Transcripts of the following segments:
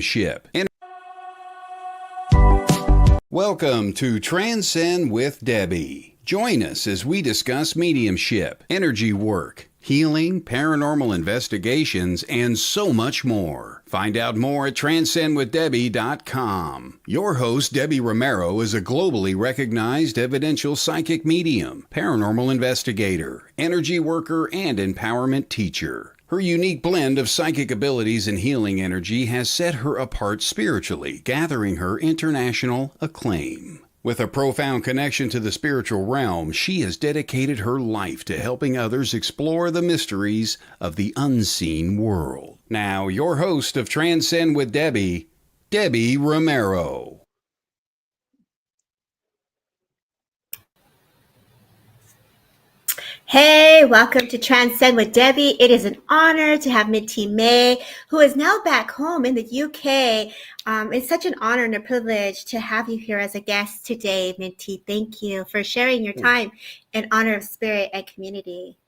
Ship. Welcome to Transcend with Debbie. Join us as we discuss mediumship, energy work, healing, paranormal investigations, and so much more. Find out more at transcendwithdebbie.com. Your host, Debbie Romero, is a globally recognized evidential psychic medium, paranormal investigator, energy worker, and empowerment teacher. Her unique blend of psychic abilities and healing energy has set her apart spiritually, gathering her international acclaim. With a profound connection to the spiritual realm, she has dedicated her life to helping others explore the mysteries of the unseen world. Now, your host of Transcend with Debbie, Debbie Romero. Hey, welcome to Transcend with Debbie. It is an honor to have Minty May, who is now back home in the UK. It's such an honor and a privilege to have you here as a guest today, Minty. Thank you for sharing your time in honor of spirit and community.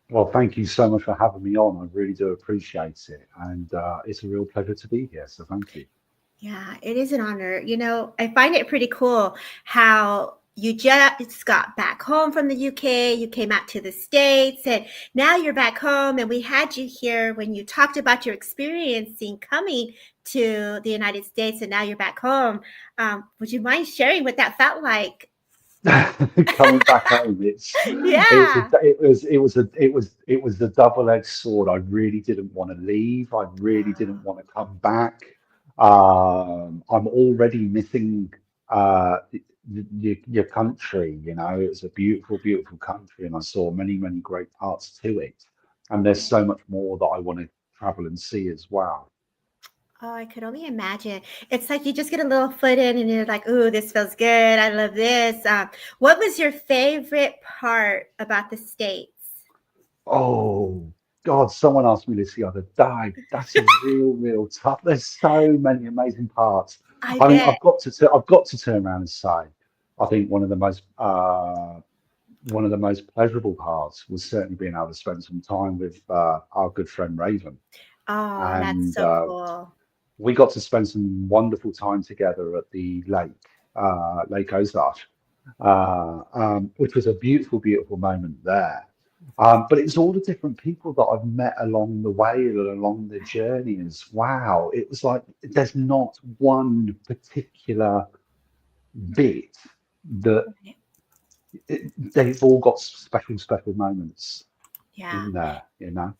Well, thank you so much for having me on. I really do appreciate it. And it's a real pleasure to be here. So thank you. Yeah, it is an honor. You know, I find it pretty cool how you just got back home from the UK, you came out to the States, and now you're back home. And we had you here when you talked about your experiencing coming to the United States, and now you're back home. Would you mind sharing what that felt like? Coming back home, Yeah. it was the double-edged sword. I really didn't want to leave. I really didn't want to come back. I'm already missing your country. You know, it's a beautiful, beautiful country, and I saw many, many great parts to it. And there's so much more that I want to travel and see as well. Oh, I could only imagine. It's like you just get a little foot in and you're like, ooh, this feels good. I love this. What was your favorite part about the States? Oh God, someone asked me this the other day. That's a real, real tough. There's so many amazing parts. I I mean, bet. I've got to turn around and say, I think one of the most pleasurable parts was certainly being able to spend some time with our good friend Raven, Oh, that's and so cool. we got to spend some wonderful time together at the Lake Ozark, which was a beautiful, beautiful moment there. But it's all the different people that I've met along the way and along the journey as wow. It was like there's not one particular bit that they've all got special, special moments Yeah. in there, you know?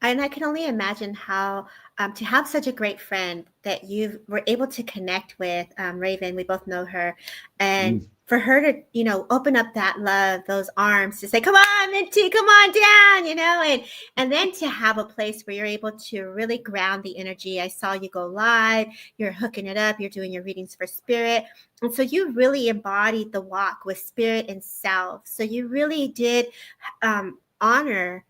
And I can only imagine how to have such a great friend that you were able to connect with, Raven. We both know her, and Mm. for her to, open up that love, those arms to say, "Come on, Minty, come on down," and then to have a place where you're able to really ground the energy. I saw you go live. You're hooking it up. You're doing your readings for spirit, and so you really embodied the walk with spirit and self. So you really did honor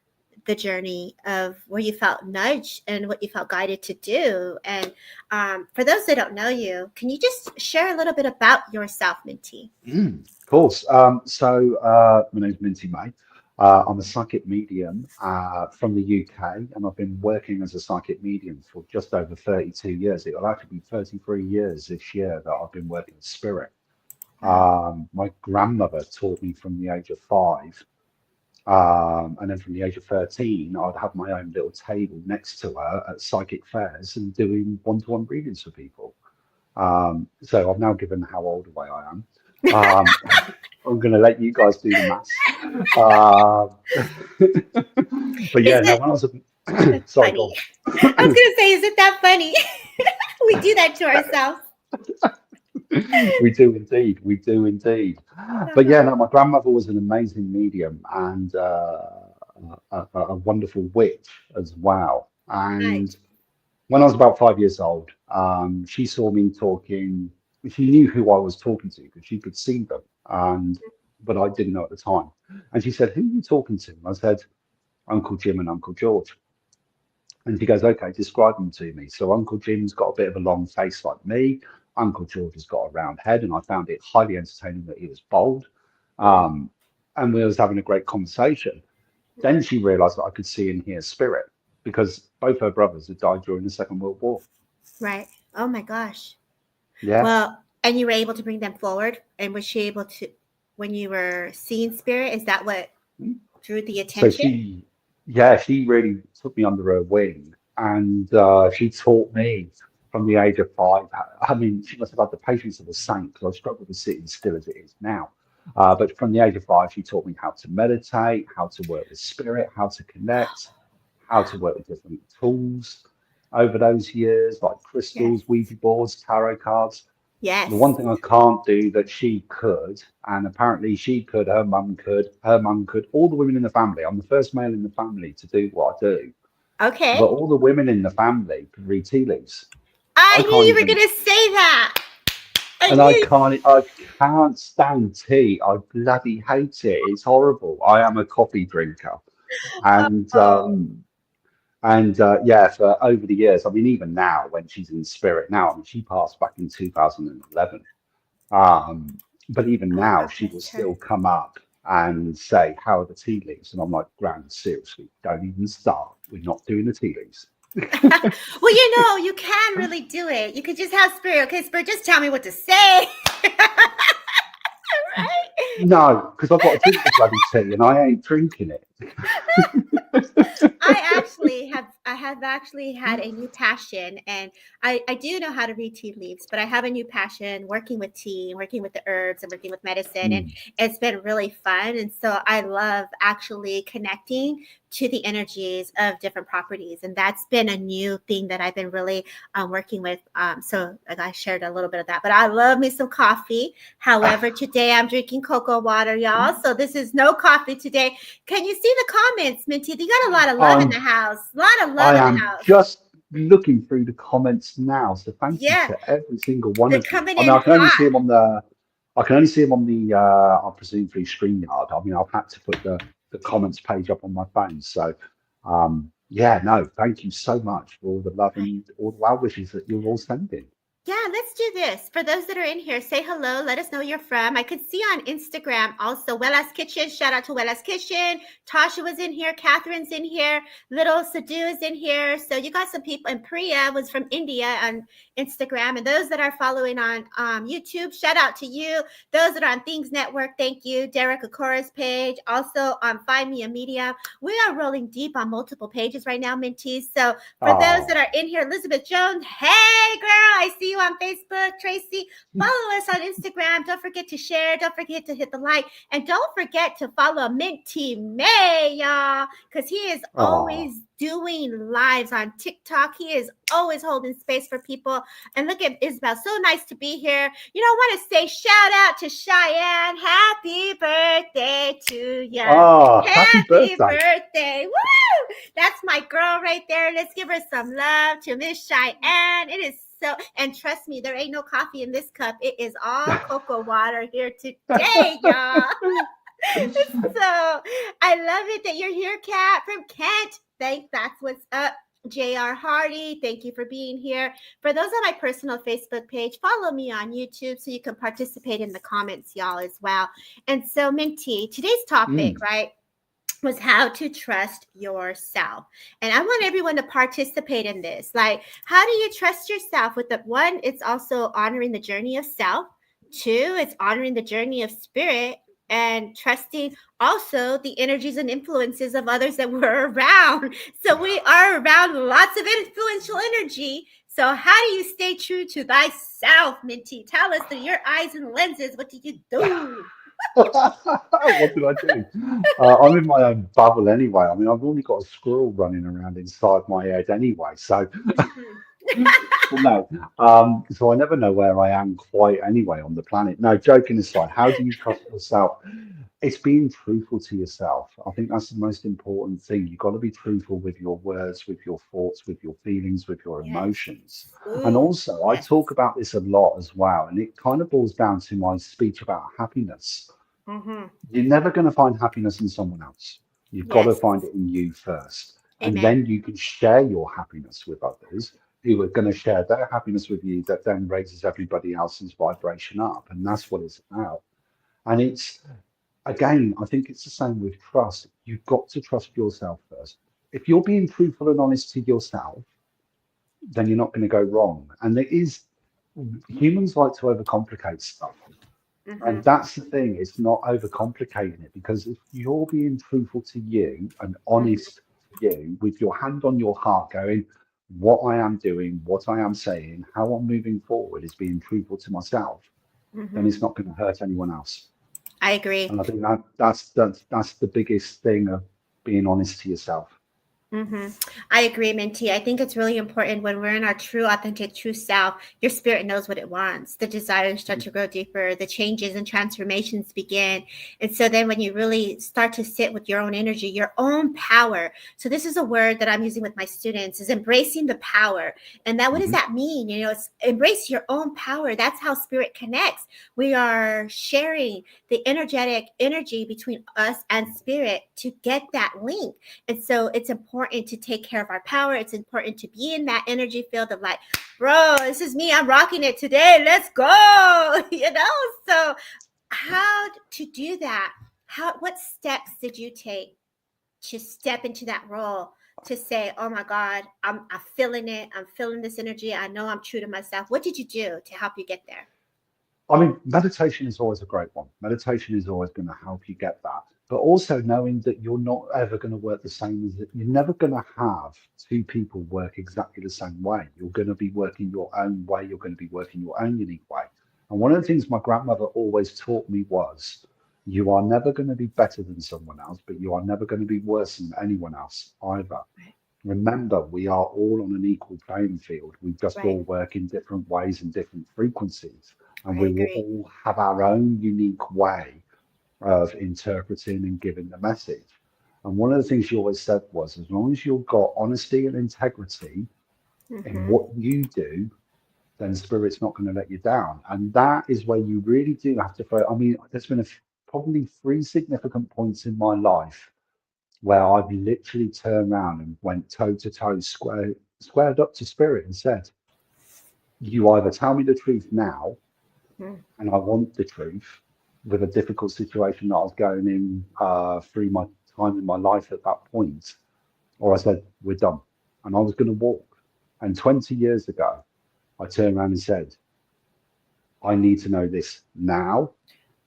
the journey of where you felt nudged and what you felt guided to do. And for those that don't know you, can you just share a little bit about yourself, Minty? Of course. My name's Minty May. I'm a psychic medium from the UK, and I've been working as a psychic medium for just over 32 years. It'll actually be 33 years this year that I've been working with spirit. Wow. My grandmother taught me from the age of 5. And then from the age of 13, I'd have my own little table next to her at psychic fairs and doing one-to-one readings for people. So I've now given how old away I am. Um, I'm going to let you guys do the maths. But Is yeah, no, it when I was That's sorry, funny? go I was gonna say, is it that funny? We do that to ourselves. on. We do indeed. We do indeed. But yeah, no, my grandmother was an amazing medium and a wonderful witch as well. And Nice. when I was about 5 years old, she saw me talking. She knew who I was talking to because she could see them, and but I didn't know at the time. And she said, "Who are you talking to?" And I said, "Uncle Jim and Uncle George." And she goes, "Okay, describe them to me." So Uncle Jim's got a bit of a long face like me. Uncle George has got a round head, and I found it highly entertaining that he was bald. Mm, Um, and we was having a great conversation. Then she realised that I could see and hear spirit because both her brothers had died during the Second World War. Right. Oh my gosh. Yeah. Well, and you were able to bring them forward, and was she able to, when you were seeing spirit, is that what drew the So attention? she really took me under her wing, and she taught me from the age of 5. I mean, she must have had the patience of a saint because I struggle with sitting still as it is now. But from the age of 5, she taught me how to meditate, how to work with spirit, how to connect, how to work with different tools over those years, like Yes. crystals, Ouija boards, tarot cards. The Yes. one thing I can't do that she could, and apparently she could, her mum could, all the women in the family. I'm the first male in the family to do what I do, but Okay. all the women in the family could read tea leaves. I I knew can't you were even, going to say that. I and knew. I can't stand tea. I bloody hate it. It's horrible. I am a coffee drinker, and Oh, yeah, for over the years, I mean, even now when she's in spirit now, I mean, she passed back in 2011. Um, but even oh, now, God she bless will her. still come up and say, "How are the tea leaves?" And I'm like, "Gran, seriously, don't even start. We're not doing the tea leaves." Well, you know, you can really do it. You could just have spirit. Okay, spirit, just tell me what to say. Right? No, because I've got to drink the bloody tea and I ain't drinking it. I have actually had a new passion, and I do know how to read tea leaves, but I have a new passion working with tea, working with the herbs and working with medicine, and Mm. it's been really fun. And so I love actually connecting to the energies of different properties, and that's been a new thing that I've been really working with. So like I shared a little bit of that, but I love me some coffee. However, today I'm drinking cocoa water, y'all. So this is no coffee today. Can you see the comments, Minty? You got a lot of love in the I'm house. A lot of love I in the am house. just looking through the comments now, so thank you Yeah, to every single one they're of you. coming I mean, in hot. I can only see them on the, I presume through StreamYard. I mean, I've had to put the comments page up on my phone. So, yeah, no, thank you so much for all the love and all the well wishes that you're all sending. Yeah, let's do this. For those that are in here, say hello. Let us know where you're from. I could see on Instagram also. Wella's Kitchen. Shout out to Wella's Kitchen. Tasha was in here. Catherine's in here. Little Sadhu is in here. So you got some people. And Priya was from India on Instagram. And those that are following on YouTube, shout out to you. Those that are on Things Network, thank you. Derek Akora's page. Also on Find Me a Media. We are rolling deep on multiple pages right now, Minty. So for those that Oh, are in here, Elizabeth Jones, hey girl, I see you on Facebook. Tracy, follow us on Instagram. Don't forget to share. Don't forget to hit the like. And don't forget to follow Minty May, y'all, because he is oh, always doing lives on TikTok. He is always holding space for people. And look at Isabel. So nice to be here. You know, I want to say shout out to Cheyenne. Happy birthday to ya. oh, happy Happy birthday. birthday. Woo! That's my girl right there. Let's give her some love to Miss Cheyenne. It is so, and trust me, there ain't no coffee in this cup. It is all cocoa water here today, y'all. So I love it that you're here, Kat from Kent. That's what's up. JR Hardy, thank you for being here. For those on my personal Facebook page, follow me on YouTube so you can participate in the comments, y'all, as well. And so, Minty, today's topic, Mm, right, was how to trust yourself. And I want everyone to participate in this. Like, how do you trust yourself? With the one, it's also honoring the journey of self. Two, it's honoring the journey of spirit and trusting also the energies and influences of others that we're around. So we are around lots of influential energy. So how do you stay true to thyself, Minty? Tell us through your eyes and lenses. What do you do? what did I do? I'm in my own bubble anyway. I mean, I've only got a squirrel running around inside my head anyway. So, Mhm. well, no. So I never know where I am quite anyway on the planet. No, joking aside, how do you trust yourself? It's being truthful to yourself. I think that's the most important thing. You've got to be truthful with your words, with your thoughts, with your feelings, with your Yes. emotions. And Ooh, also, I yes. talk about this a lot as well. And it kind of boils down to my speech about happiness. Mm-hmm. You're never going to find happiness in someone else. You've got to Yes. find it in you first. And Amen. then you can share your happiness with others who are going to share their happiness with you, that then raises everybody else's vibration up. And that's what it's about. And it's, again, I think it's the same with trust. You've got to trust yourself first. If you're being truthful and honest to yourself, then you're not going to go wrong. And there is humans like to overcomplicate stuff. Mm-hmm. And that's the thing, it's not overcomplicating it because if you're being truthful to you and honest to you with your hand on your heart, going, what I am doing, what I am saying, how I'm moving forward is being truthful to myself, then Mm-hmm. it's not going to hurt anyone else. I agree. And I think that's the biggest thing of being honest to yourself. Mm-hmm. I agree, Minty. I think it's really important when we're in our true, authentic, true self. Your spirit knows what it wants. The desires start to grow deeper. The changes and transformations begin. And so then when you really start to sit with your own energy, your own power. So this is a word that I'm using with my students is embracing the power. And that, what does Hmm. that mean? You know, it's embrace your own power. That's how spirit connects. We are sharing the energetic energy between us and spirit to get that link. And so it's important to take care of our power. It's important to be in that energy field of like, bro, this is me. I'm rocking it today. Let's go. So how to do that? What steps did you take to step into that role to say, oh my God, I'm feeling it. I'm feeling this energy. I know I'm true to myself. What did you do to help you get there? I mean, meditation is always a great one. Meditation is always going to help you get that. But also knowing that you're not ever going to work the same as it. You're never going to have two people work exactly the same way. You're going to be working your own way. You're going to be working your own unique way. And one of the things my grandmother always taught me was you are never going to be better than someone else, but you are never going to be worse than anyone else either. Remember, we are all on an equal playing field. We just Right. all work in different ways and different frequencies, and I we will agree. all have our own unique way of interpreting and giving the message. And one of the things she always said was, as long as you've got honesty and integrity in Mm-hmm. what you do, then spirit's not going to let you down. And that is where you really do have to. I mean, there's been probably three significant points in my life where I've literally turned around and went toe to toe, squared up to spirit and said, you either tell me the truth now, Mm-hmm. and I want the truth with a difficult situation that I was going in through my time in my life at that point, or I said, we're done. And I was going to walk. And 20 years ago, I turned around and said, I need to know this now.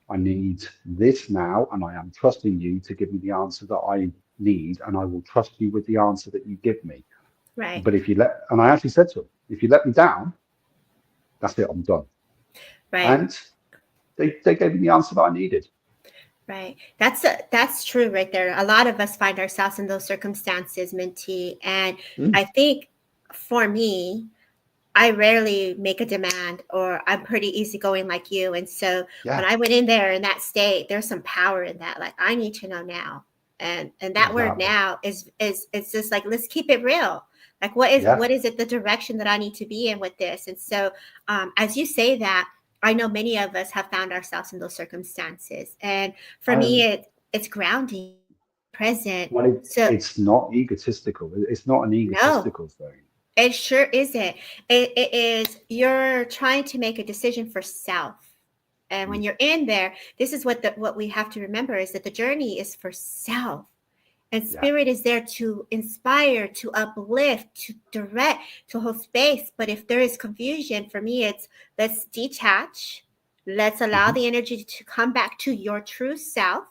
I need this now, and I am trusting you to give me the answer that I need, and I will trust you with the answer that you give me. Right. But and I actually said to him, if you let me down, that's it, I'm done. Right. And they gave me the answer that I needed. Right. That's true right there. A lot of us find ourselves in those circumstances, Minty. And Mm, I think for me, I rarely make a demand or I'm pretty easygoing like you. And so when yeah, I went in there in that state, there's some power in that. Like I need to know now. And that word exactly. now is it's just like let's keep it real. Like Yeah. what is it the direction that I need to be in with this? And so as you say that, I know many of us have found ourselves in those circumstances. And for me Um, it's grounding, present. well, So it's not egotistical. It's not an no, egotistical thing. it sure isn't. It is you're trying to make a decision for self. And when Mm, you're in there, this is what we have to remember is that the journey is for self. And yeah. spirit is there to inspire, to uplift, to direct, to hold space. But if there is confusion, for me, it's let's detach. Let's allow Hmm. the energy to come back to your true self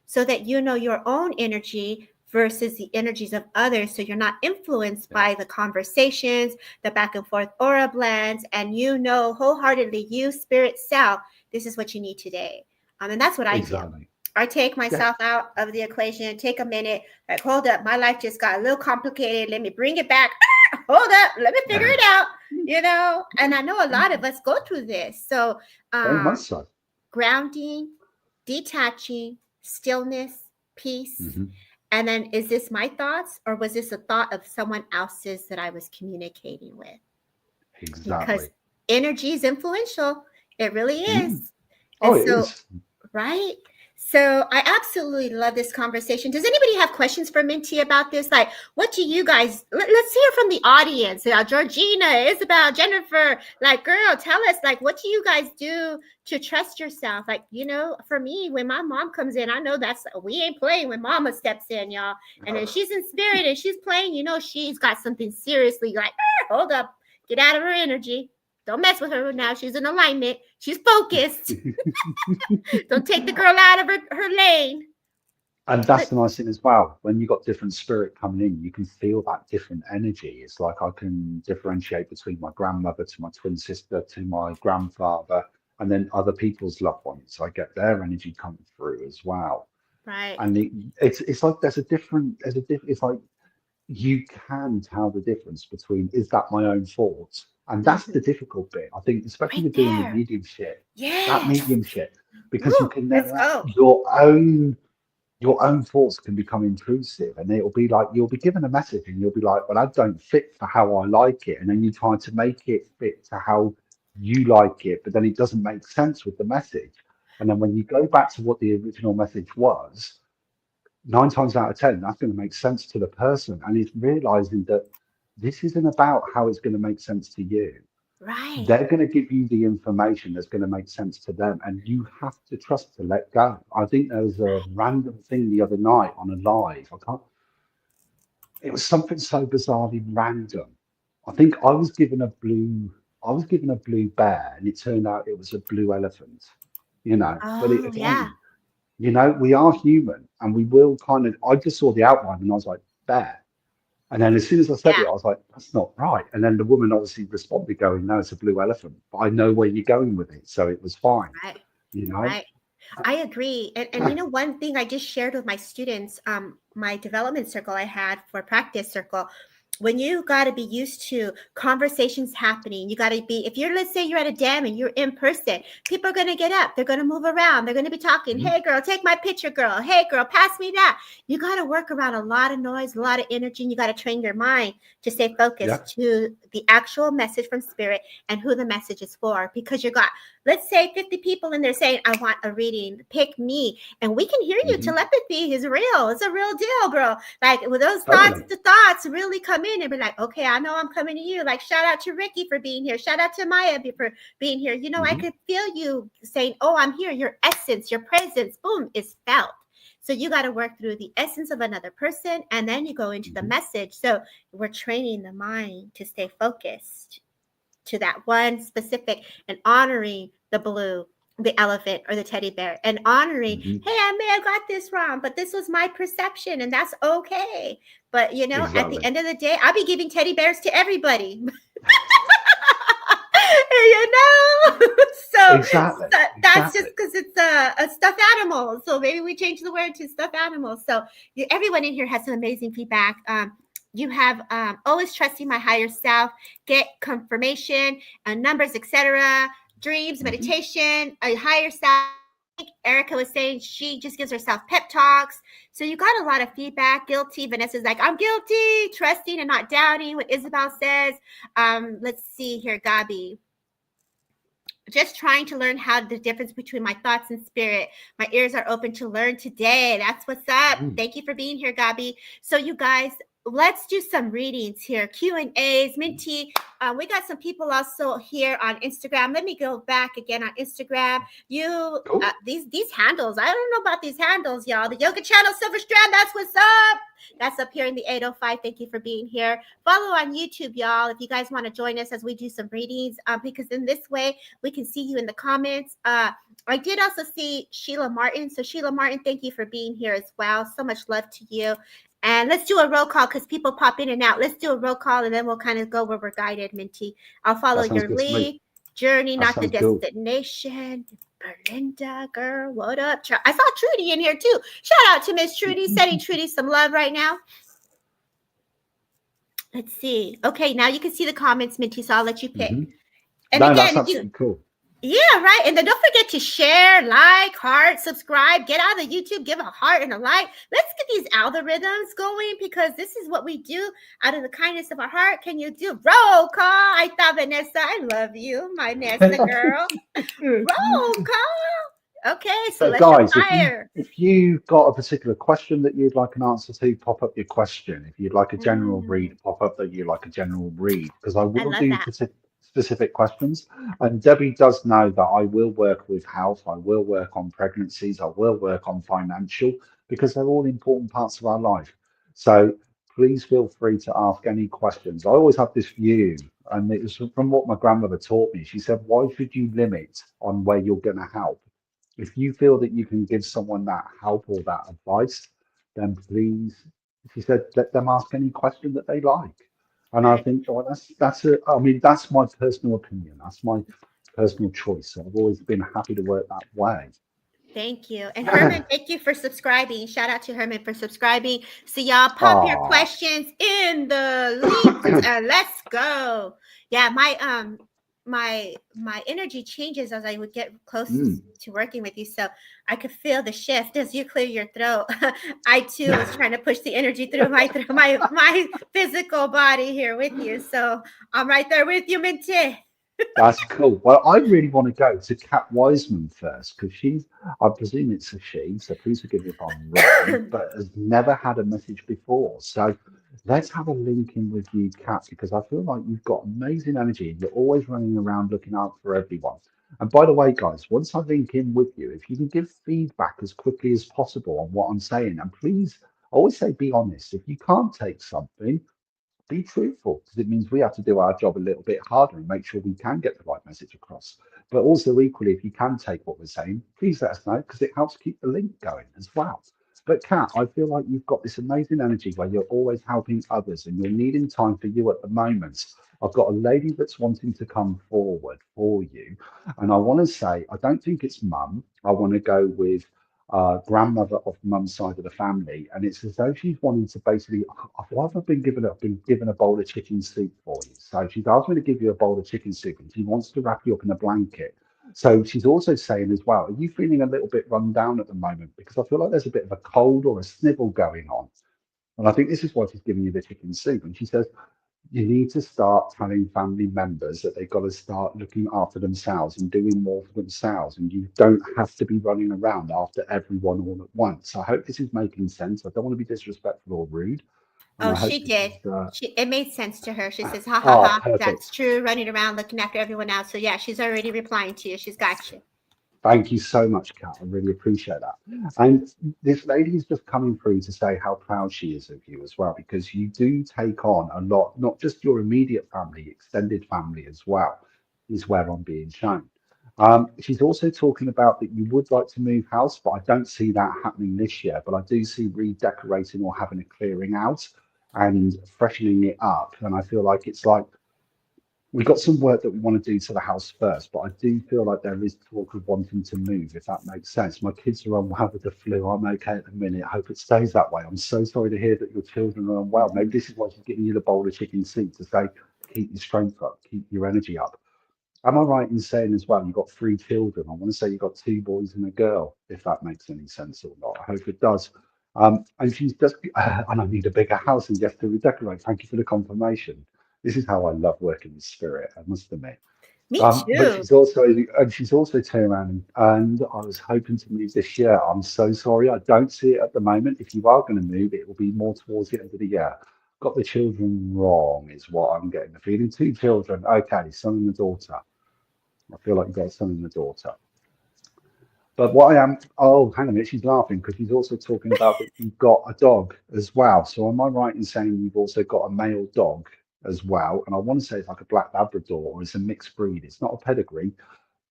so that you know your own energy versus the energies of others. So you're not influenced Yeah. by the conversations, the back and forth aura blends, and you know wholeheartedly, you spirit self, this is what you need today. And that's what I do. Exactly. I take Yeah. myself out of the equation, take a minute, like, hold up, my life just got a little complicated. Let me bring it back. Hold up, let me figure it out, And I know a lot of us go through this. So, Very much um, so. grounding, detaching, stillness, peace. Hmm. And then, is this my thoughts or was this a thought of someone else's that I was communicating with? Because Exactly. energy is influential, it really Mm. is. Oh, And it so, is. right? So I absolutely love this conversation. Does anybody have questions for Minty about this? Like, what do you guys, let's hear from the audience. Georgina, Isabel, Jennifer, like, girl, tell us, like, what do you guys do to trust yourself? Like, you know, for me, when my mom comes in, I know we ain't playing when mama steps in, y'all. And then she's in spirit and she's playing, you know, she's got something seriously like, hold up, get out of her energy. Don't mess with her now. She's in alignment. She's focused. Don't take the girl out of her lane. And that's the nice thing as well. When you got different spirit coming in, you can feel that different energy. It's like I can differentiate between my grandmother to my twin sister to my grandfather, and then other people's loved ones. I get their energy coming through as well. Right. And it's like it's like you can tell the difference between, is that my own thoughts? And that's the difficult bit. I think, especially Right with doing the there. mediumship, that Yes. mediumship, because you Woo, can let's then go. your own thoughts can become intrusive, and it'll be like you'll be given a message and you'll be like, well, I don't fit for how I like it. And then you try to make it fit to how you like it, but then it doesn't make sense with the message. And then when you go back to what the original message was, 9 times out of 10, that's going to make sense to the person. And it's realizing that this isn't about how it's going to make sense to you. Right. They're going to give you the information that's going to make sense to them, and you have to trust to let go. I think there was a random thing the other night on a live. It was something so bizarrely random. I think I was given a blue bear, and it turned out it was a blue elephant. But Oh, yeah. again, we are human, and we will kind of. I just saw the outline, and I was like, bear. And then as soon as I said Yeah. it, I was like, that's not right. And then the woman obviously responded going, no, it's a blue elephant. But I know where you're going with it. So it was fine, Right. you know? Right. I agree. And you know, one thing I just shared with my students, my development circle I had for practice circle, when you got to be used to conversations happening, you got to be, if you're, let's say you're at a dam and you're in person, people are going to get up, they're going to move around, they're going to be talking, Mhm. hey girl, take my picture, girl, hey girl, pass me that. You got to work around a lot of noise, a lot of energy, and you got to train your mind to stay Yeah. focused to the actual message from spirit and who the message is for. Because you got, let's say 50 people in there saying, I want a reading, pick me. And we can hear you. Mhm. Telepathy is real. It's a real deal, girl. Like, with those Totally. the thoughts really come in and be like, okay, I know I'm coming to you. Like, shout out to Ricky for being here. Shout out to Maya for being here. You know, I Mhm. could feel you saying, oh, I'm here. Your essence, your presence, boom, is felt. So you got to work through the essence of another person, and then you go into the Mhm. message. So we're training the mind to stay focused to that one specific, and honoring the blue, the elephant, or the teddy bear, and honoring, Mhm. hey, I may have got this wrong, but this was my perception, and that's okay. But you know, at the Exactly. end of the day, I'll be giving teddy bears to everybody. You know, so, Exactly. that's just Exactly. because it's a stuffed animal. So maybe we change the word to stuffed animal. So everyone in here has some amazing feedback. You have always trusting my higher self, get confirmation, numbers, etc., dreams, Mhm. meditation, a higher self. Erica was saying she just gives herself pep talks. So you got a lot of feedback. Guilty. Vanessa's like, I'm guilty, trusting and not doubting what Isabel says. Let's see here, Gabi. Just trying to learn how the difference between my thoughts and spirit. My ears are open to learn today. That's what's up. Mhm. Thank you for being here, Gabi. So you guys, let's do some readings here. Q&As. Minty, we got some people also here on Instagram. Let me go back again on Instagram. Cool. These handles, I don't know about these handles, y'all. The Yoga Channel Silver Strand, that's what's up. That's up here in the 805. Thank you for being here. Follow on YouTube, y'all, if you guys want to join us as we do some readings, because in this way we can see you in the comments. I did also see Sheila Martin. So Sheila Martin, thank you for being here as well. So much love to you. And let's do a roll call because people pop in and out. Let's do a roll call and then we'll kind of go where we're guided, Minty. I'll follow That sounds your good to me. lead. Journey, That not the sounds cool. destination. Belinda, girl, what up? I saw Trudy in here too. Shout out to Miss Trudy, sending Trudy some love right now. Let's see. Okay, now you can see the comments, Minty, so I'll let you pick. Mhm. And No, again, that's if you, absolutely cool. yeah, right. And then don't forget to share, like, heart, subscribe, get out of YouTube, give a heart and a like. Let's get these algorithms going because this is what we do out of the kindness of our heart. Can you do roll call? I thought, Vanessa, I love you, my Nessa girl. Roll call. Okay, So, celestial guys, fire. if you've got a particular question that you'd like an answer to, pop up your question. If you'd like a general Mm, read, pop up that you like a general read, because I I will love do that. specific questions. And Debbie does know that I will work with health, I will work on pregnancies, I will work on financial, because they're all important parts of our life. So please feel free to ask any questions. I always have this view, and it was from what my grandmother taught me. She said, "Why should you limit on where you're going to help? If you feel that you can give someone that help or that advice, then please," she said, "let them ask any question that they like." And I I think, oh, that's a, I mean, that's my personal opinion. That's my personal choice. So I've always been happy to work that way. thank you. And Herman, thank you for subscribing. Shout out to Herman for subscribing. So y'all pop your Ah, questions in the links and let's go. Yeah, my energy changes as I would get close mm. to working with you. So I could feel the shift as you clear your throat. I too was trying to push the energy through my physical body here with you. So I'm right there with you, Minty. That's cool. Well, I really want to go to Kat Wiseman first because I presume it's a she, so please forgive me if I'm wrong, but has never had a message before. So let's have a link in with you, Kat, because I feel like you've got amazing energy and you're always running around looking out for everyone. And by the way, guys, once I link in with you, if you can give feedback as quickly as possible on what I'm saying, and please always say be honest. If you can't take something, be truthful because it means we have to do our job a little bit harder and make sure we can get the right message across. But also, equally, if you can take what we're saying, please let us know because it helps keep the link going as well. But Kat, I feel like you've got this amazing energy where you're always helping others and you're needing time for you at the moment. I've got a lady that's wanting to come forward for you. And I want to say, I don't think it's mum. I want to go with grandmother of mum's side of the family, and it's as though she's wanting to basically. I've been given a bowl of chicken soup for you. So she's asked me to give you a bowl of chicken soup, and she wants to wrap you up in a blanket. So she's also saying as well, are you feeling a little bit run down at the moment? Because I feel like there's a bit of a cold or a snivel going on. And I think this is why she's giving you the chicken soup. And she says, you need to start telling family members that they've got to start looking after themselves and doing more for themselves. And you don't have to be running around after everyone all at once. I hope this is making sense. I don't want to be disrespectful or rude. And Oh, I hope she this did. is, It made sense to her. She says, "Ha ha oh, ha, that's perfect. true." Running around looking after everyone else. So yeah, she's already replying to you. She's got you. Thank you so much, Kat. I really appreciate that. And this lady is just coming through to say how proud she is of you as well, because you do take on a lot, not just your immediate family, extended family as well, is where I'm being shown. She's also talking about that you would like to move house, but I don't see that happening this year. But I do see redecorating or having a clearing out and freshening it up. And I feel like it's like we've got some work that we want to do to the house first, but I do feel like there is talk of wanting to move, if that makes sense. My kids are unwell with the flu. I'm okay at the minute. I hope it stays that way. I'm so sorry to hear that your children are unwell. Maybe this is why she's giving you the bowl of chicken soup to say, keep your strength up, keep your energy up. Am I right in saying as well, you've got three children? I want to say you've got two boys and a girl, if that makes any sense or not. I hope it does. And she's just, and I need a bigger house and yes to redecorate. Thank you for the confirmation. This is how I love working with spirit, I must admit. Me But too. she's also turned around and I was hoping to move this year. I'm so sorry, I don't see it at the moment. If you are going to move, it will be more towards the end of the year. Got the children wrong, is what I'm getting the feeling. Two children, okay, son and a daughter. I feel like you've got a son and a daughter. But what I am, oh, hang on a minute, she's laughing because she's also talking about that you've got a dog as well. So am I right in saying you've also got a male dog as well? And I want to say it's like a black Labrador or it's a mixed breed. It's not a pedigree,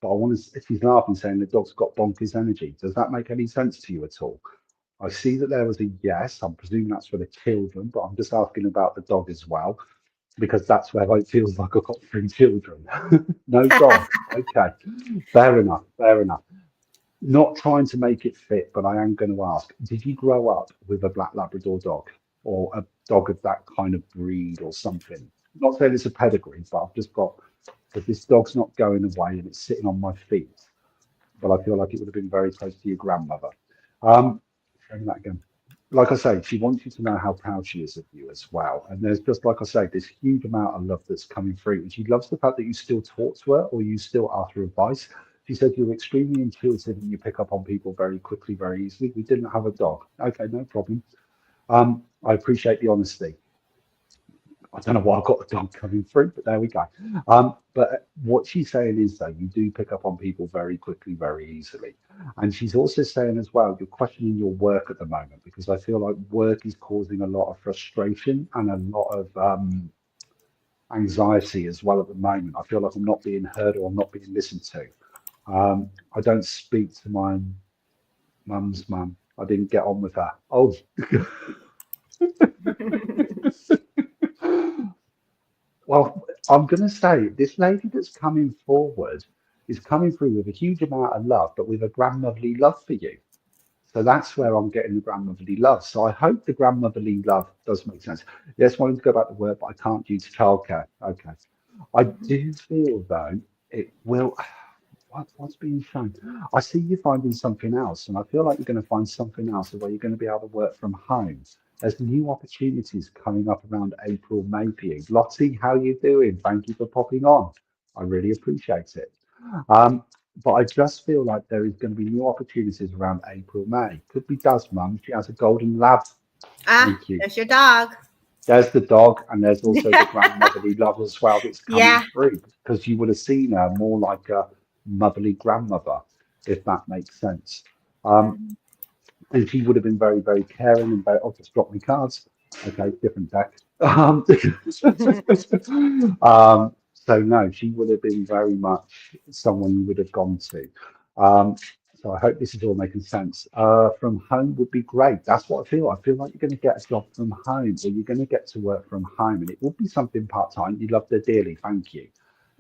but I want to, she's laughing saying the dog's got bonkers energy. Does that make any sense to you at all? I see that there was a yes. I'm presuming that's for the children, but I'm just asking about the dog as well because that's where it feels like I've got three children. No dog. Okay. Fair enough. Fair enough. Not trying to make it fit, but I am going to ask, did you grow up with a black Labrador dog or a dog of that kind of breed or something? Not saying it's a pedigree, but I've just got, if this dog's not going away and it's sitting on my feet, but I feel like it would have been very close to your grandmother. Saying that again. Like I say, she wants you to know how proud she is of you as well. And there's just, like I say, this huge amount of love that's coming through. And she loves the fact that you still talk to her or you still ask her advice. She said you're extremely intuitive and you pick up on people very quickly, very easily. We didn't have a dog. Okay, no problem. I appreciate the honesty. I don't know why I've got a dog coming through, but there we go. But what she's saying is, though, you do pick up on people very quickly, very easily. And she's also saying as well, you're questioning your work at the moment because I feel like work is causing a lot of frustration and a lot of anxiety as well at the moment. I feel like I'm not being heard or I'm not being listened to. I don't speak to my mum's mum. I didn't get on with her. Oh, well, I'm going to say this lady that's coming forward is coming through with a huge amount of love, but with a grandmotherly love for you. So that's where I'm getting the grandmotherly love. So I hope the grandmotherly love does make sense. Yes, wanting to go back to work, but I can't due to childcare. Okay. I do feel though it will. What's being shown? I see you finding something else, and I feel like you're going to find something else where you're going to be able to work from home. There's new opportunities coming up around April, May for you. Lottie, how you doing? Thank you for popping on. I really appreciate it. Um, but I just feel like there is going to be new opportunities around April, May. Could be does, Mum. She has a golden lab. Ah, Thank you. there's your dog. There's the dog, and there's also the grandmotherly love as well that's coming Yeah. through because you would have seen her more like a motherly grandmother, if that makes sense. Um, Mhm. and she would have been very, very caring and very, oh, just drop me cards. Okay, different deck. So no, she would have been very much someone you would have gone to. Um, so I hope this is all making sense. From home would be great. That's what I feel. I feel like you're going to get a job from home, or you're going to get to work from home, and it would be something part time. You loved her dearly. Thank you.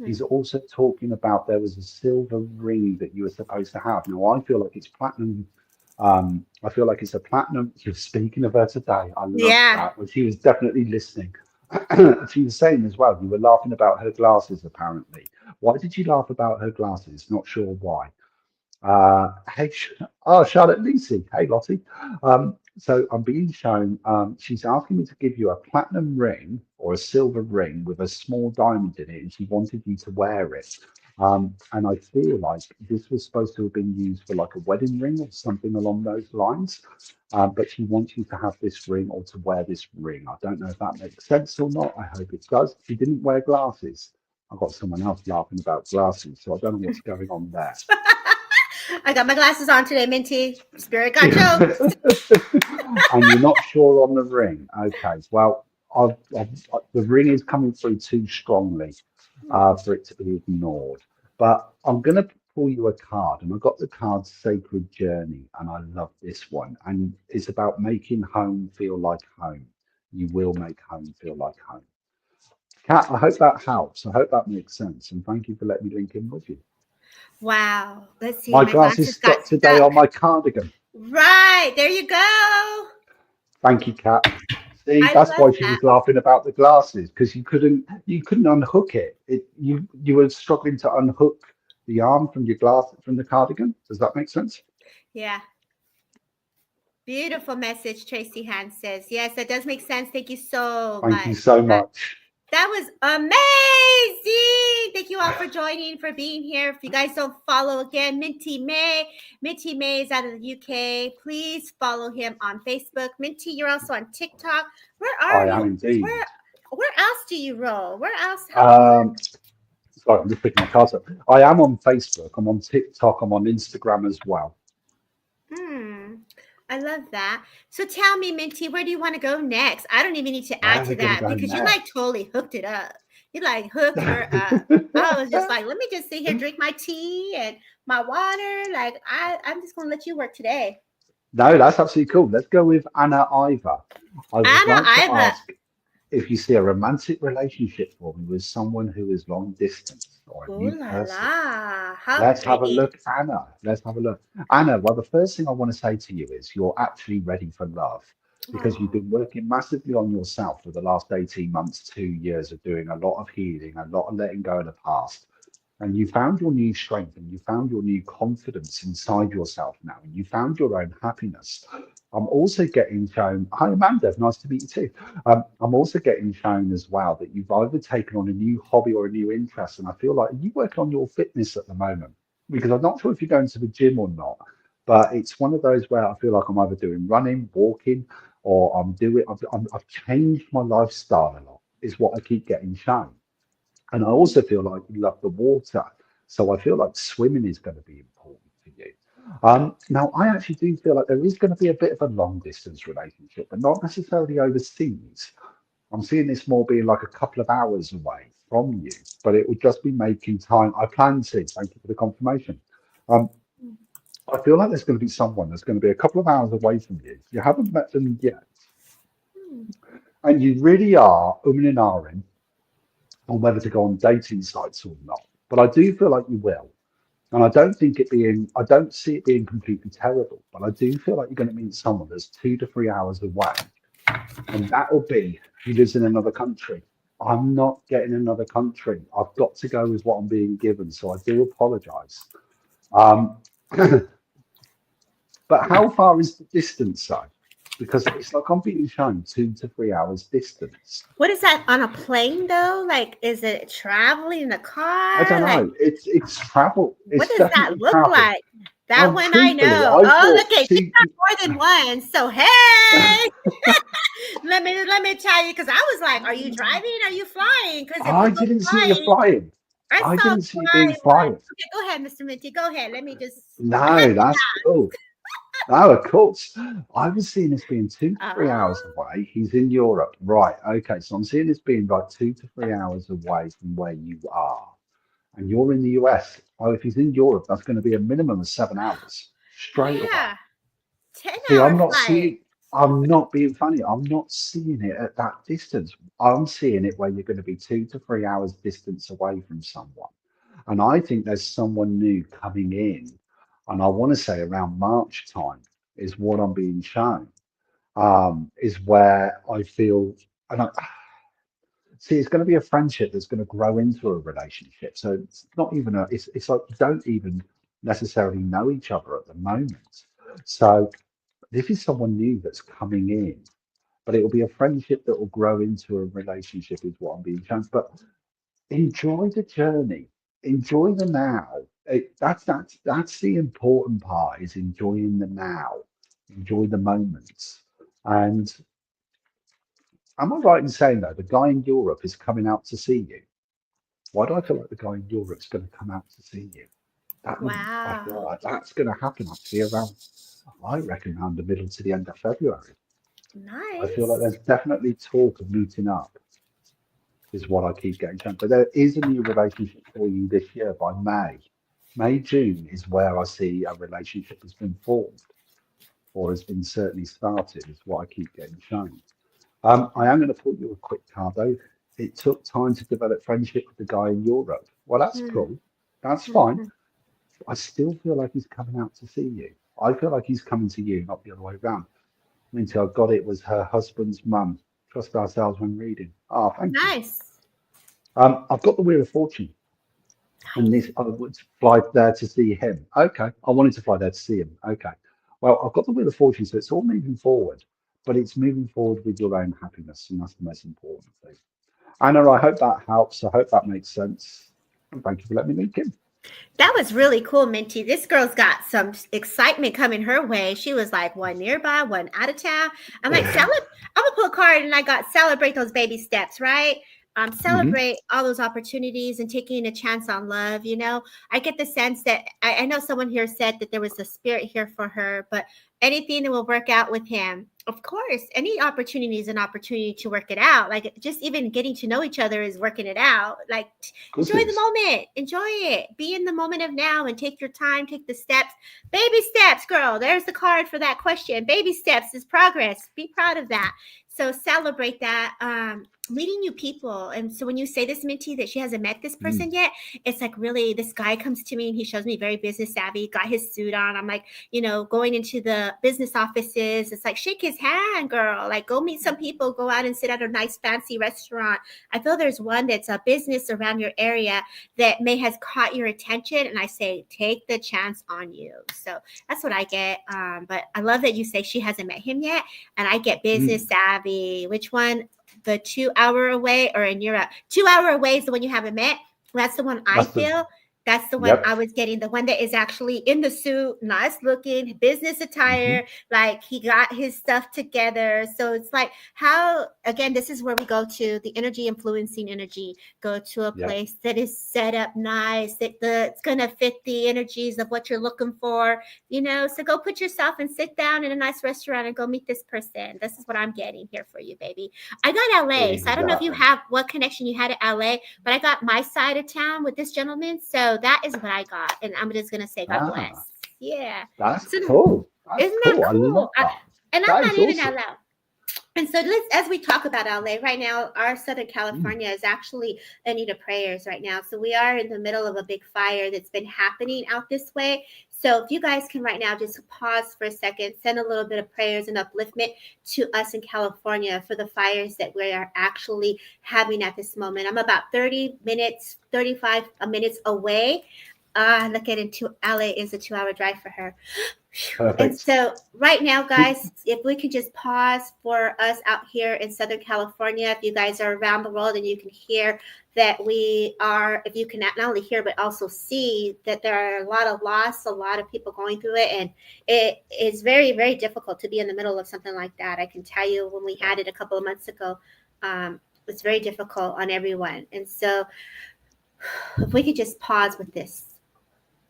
She's also talking about there was a silver ring that you were supposed to have. Now I feel like it's platinum. I feel like it's a platinum. You're speaking of her today. I love Yeah. that. Well, she was definitely listening. She was saying as well, you were laughing about her glasses, apparently. Why did you laugh about her glasses? Not sure why. Hey, Charlotte Lucy. Hey, Lottie. So I'm being shown, she's asking me to give you a platinum ring or a silver ring with a small diamond in it, and she wanted you to wear it. And I feel like this was supposed to have been used for like a wedding ring or something along those lines. But she wants you to have this ring or to wear this ring. I don't know if that makes sense or not. I hope it does. She didn't wear glasses. I've got someone else laughing about glasses, so I don't know what's going on there. I got my glasses on today, Minty. Spirit got jokes. And you're not sure on the ring. Okay, well, the ring is coming through too strongly for it to be ignored. But I'm going to pull you a card, and I got the card Sacred Journey, and I love this one. And it's about making home feel like home. You will make home feel like home. Kat, I hope that helps. I hope that makes sense. And thank you for letting me link in with you. Wow. Let's see. My My glasses glasses got stuck today stuck. on my cardigan. Right. There you go. Thank you, Kat. See, I that's love why she that. was laughing about the glasses because you couldn't unhook it. You were struggling to unhook the arm from your glass from the cardigan. Does that make sense? Yeah. Beautiful message, Tracy Hand says. Yes, that does make sense. Thank you so Thank you much. so much. That was amazing. Thank you all for joining, for being here. If you guys don't follow again, Minty May. Minty May is out of the UK. Please follow him on Facebook. Minty, you're also on TikTok. Where are I am you? indeed. Where else do you roll? Where else? Um, Sorry, I'm just picking my cards up. I am on Facebook. I'm on TikTok. I'm on Instagram as well. I love that. So tell me, Minty, where do you want to go next? I don't even need to Where add are to we going to that go because you like next? totally hooked it up. You like hooked her up. I was just like, let me just sit here, drink my tea and my water. Like I'm just gonna let you work today. No, that's absolutely cool. Let's go with Anna Iva. I would Anna like to Iva. ask if you see a romantic relationship for me with someone who is long distance or a Ooh new la person. la. How Let's have a pretty. look, Anna. Let's have a look. Anna, well, the first thing I want to say to you is you're actually ready for love because you've Oh. been working massively on yourself for the last 18 months, 2 years of doing a lot of healing, a lot of letting go of the past. And you found your new strength and you found your new confidence inside yourself now, and you found your own happiness. I'm also getting shown, hi Amanda, nice to meet you too. I'm also getting shown as well that you've either taken on a new hobby or a new interest. And I feel like you work on your fitness at the moment. because I'm not sure if you're going to the gym or not, but it's one of those where I feel like I'm either doing running, walking, or I've changed my lifestyle a lot, is what I keep getting shown. And I also feel like you love the water. So I feel like swimming is going to be important for you. Now, I actually do feel like there is going to be a bit of a long distance relationship, but not necessarily overseas. I'm seeing this more being like a couple of hours away from you, but it will just be making time. I plan to. Thank you for the confirmation. Um, I feel like there's going to be someone that's going to be a couple of hours away from you. You haven't met them yet, and you really are umming and ahhing on whether to go on dating sites or not. But I do feel like you will. And I don't see it being completely terrible, but I do feel like you're going to meet someone that's 2 to 3 hours away. And that will be who lives in another country. I'm not getting another country. I've got to go with what I'm being given. So I do apologize. Um, but how far is the distance, though? Because it's like I'm being shown 2 to 3 hours distance. What is that on a plane though? Like, is it traveling in a I car? don't Like, know. It's travel. what It's does that definitely look travel. like? That Well, one I truthfully, know. I Oh, thought look at you two. got more than one. So hey, let me tell you, because I was like, are you driving? Are you flying? Because if I you go didn't see you flying, flying. I I saw didn't see you being flying one. flying. Okay, go ahead, Mr. Minty. Go ahead. Let me just. I had No, to that's cool. No, of course. I was seeing this being two to three Oh, hours away. He's in Europe. Right. Okay. So I'm seeing this being like 2 to 3 hours away from where you are. And you're in the US. Well, if he's in Europe, that's going to be a minimum of 7 hours straight away. yeah. 10 See, hour flight. I'm not being funny. I'm not seeing it at that distance. I'm seeing it where you're going to be 2 to 3 hours distance away from someone. And I think there's someone new coming in. And I want to say around March time is what I'm being shown, is where I feel, and I see it's going to be a friendship that's going to grow into a relationship. So it's not even it's like you don't even necessarily know each other at the moment. So this is someone new that's coming in, but it will be a friendship that will grow into a relationship, is what I'm being shown. But enjoy the journey, enjoy the now. That's the important part, is enjoying the now, enjoy the moments. And am I right in saying though the guy in Europe is coming out to see you? Why do I feel like the guy in Europe's going to come out to see you? I Wow. feel like that's going to happen actually around, I reckon, around the middle to the end of February. I feel like Nice. there's definitely talk of meeting up, is what I keep getting shown. But there is a new relationship for you this year by May. May, June is where I see a relationship has been formed, or has been certainly started, is what I keep getting shown. I am going to put you a quick card though. It took time to develop friendship with the guy in Europe. Well, that's Mm, cool. That's fine. mhm. I still feel like he's coming out to see you. I feel like he's coming to you, not the other way around. Minty, I got it, was her husband's mum. Trust ourselves when reading. Ah, thank you. Nice. I've got the Wheel of Fortune, and Nice. this I would fly there to see him. Okay, I wanted to fly there to see him. Okay, well, I've got the Wheel of Fortune, so it's all moving forward, but it's moving forward with your own happiness, and that's the most important thing. Anna, I hope that helps. I hope that makes sense. And thank you for letting me meet Kim. That was really cool, Minty. This girl's got some excitement coming her way. She was like, one nearby, one out of town. I'm like, I'm gonna pull a card, and I got celebrate those baby steps, right? Hmm. Celebrate all those opportunities and taking a chance on love. I get the sense that I know someone here said that there was a spirit here for her, but anything that will work out with him, of course, any opportunity is an opportunity to work it out. Like, just even getting to know each other is working it out. Like, Of course enjoy it the is. moment, enjoy it, be in the moment of now, and take your time, take the steps. Baby steps, girl. There's the card for that question. Baby steps is progress. Be proud of that. So celebrate that. Meeting new people. And so when you say this, Minty, that she hasn't met this Mm. person yet, it's like, really, this guy comes to me and he shows me very business savvy, got his suit on. I'm like, going into the business offices, it's like, shake his hand, girl. Like, go meet some people, go out and sit at a nice fancy restaurant. I feel there's one that's a business around your area that may has caught your attention. And I say, take the chance on you. So that's what I get. But I love that you say she hasn't met him yet. And I get business Mm. savvy. Which one? The 2 hour away or in Europe? 2 hour away is the one you haven't met. That's the one I That's the feel. That's the one I Yep. was getting, the one that is actually in the suit, nice looking, business Hmm. attire, like he got his stuff together. So it's like how, again, this is where we go to the energy influencing energy. Go to a Yep. place that is set up nice, it's going to fit the energies of what you're looking for, you know. So go put yourself and sit down in a nice restaurant and go meet this person. This is what I'm getting here for you, baby. I got LA. So I don't know if you Exactly. have what connection you had to LA, but I got my side of town with this gentleman. So that is what I got. And I'm just going to say, God Ah, bless. Yeah. that's So cool. That's isn't that cool. I cool? love that. And I'm That not is even awesome. out loud. And so let's, as we talk about LA right now, our Southern Mm. California is actually in need of prayers right now. So we are in the middle of a big fire that's been happening out this way. So if you guys can right now just pause for a second, send a little bit of prayers and upliftment to us in California for the fires that we are actually having at this moment. I'm about 30 minutes, 35 minutes away. Look at it, LA is a 2 hour drive for her. And Perfect. so, right now, Do- guys, if we could just pause for us out here in Southern California, if you guys are around the world and you can hear that we are, if you can not only hear but also see that there are a lot of loss, a lot of people going through it, and it is very, very difficult to be in the middle of something like that. I can tell you when we had it a couple of months ago, it's very difficult on everyone. And so, if we could just pause with this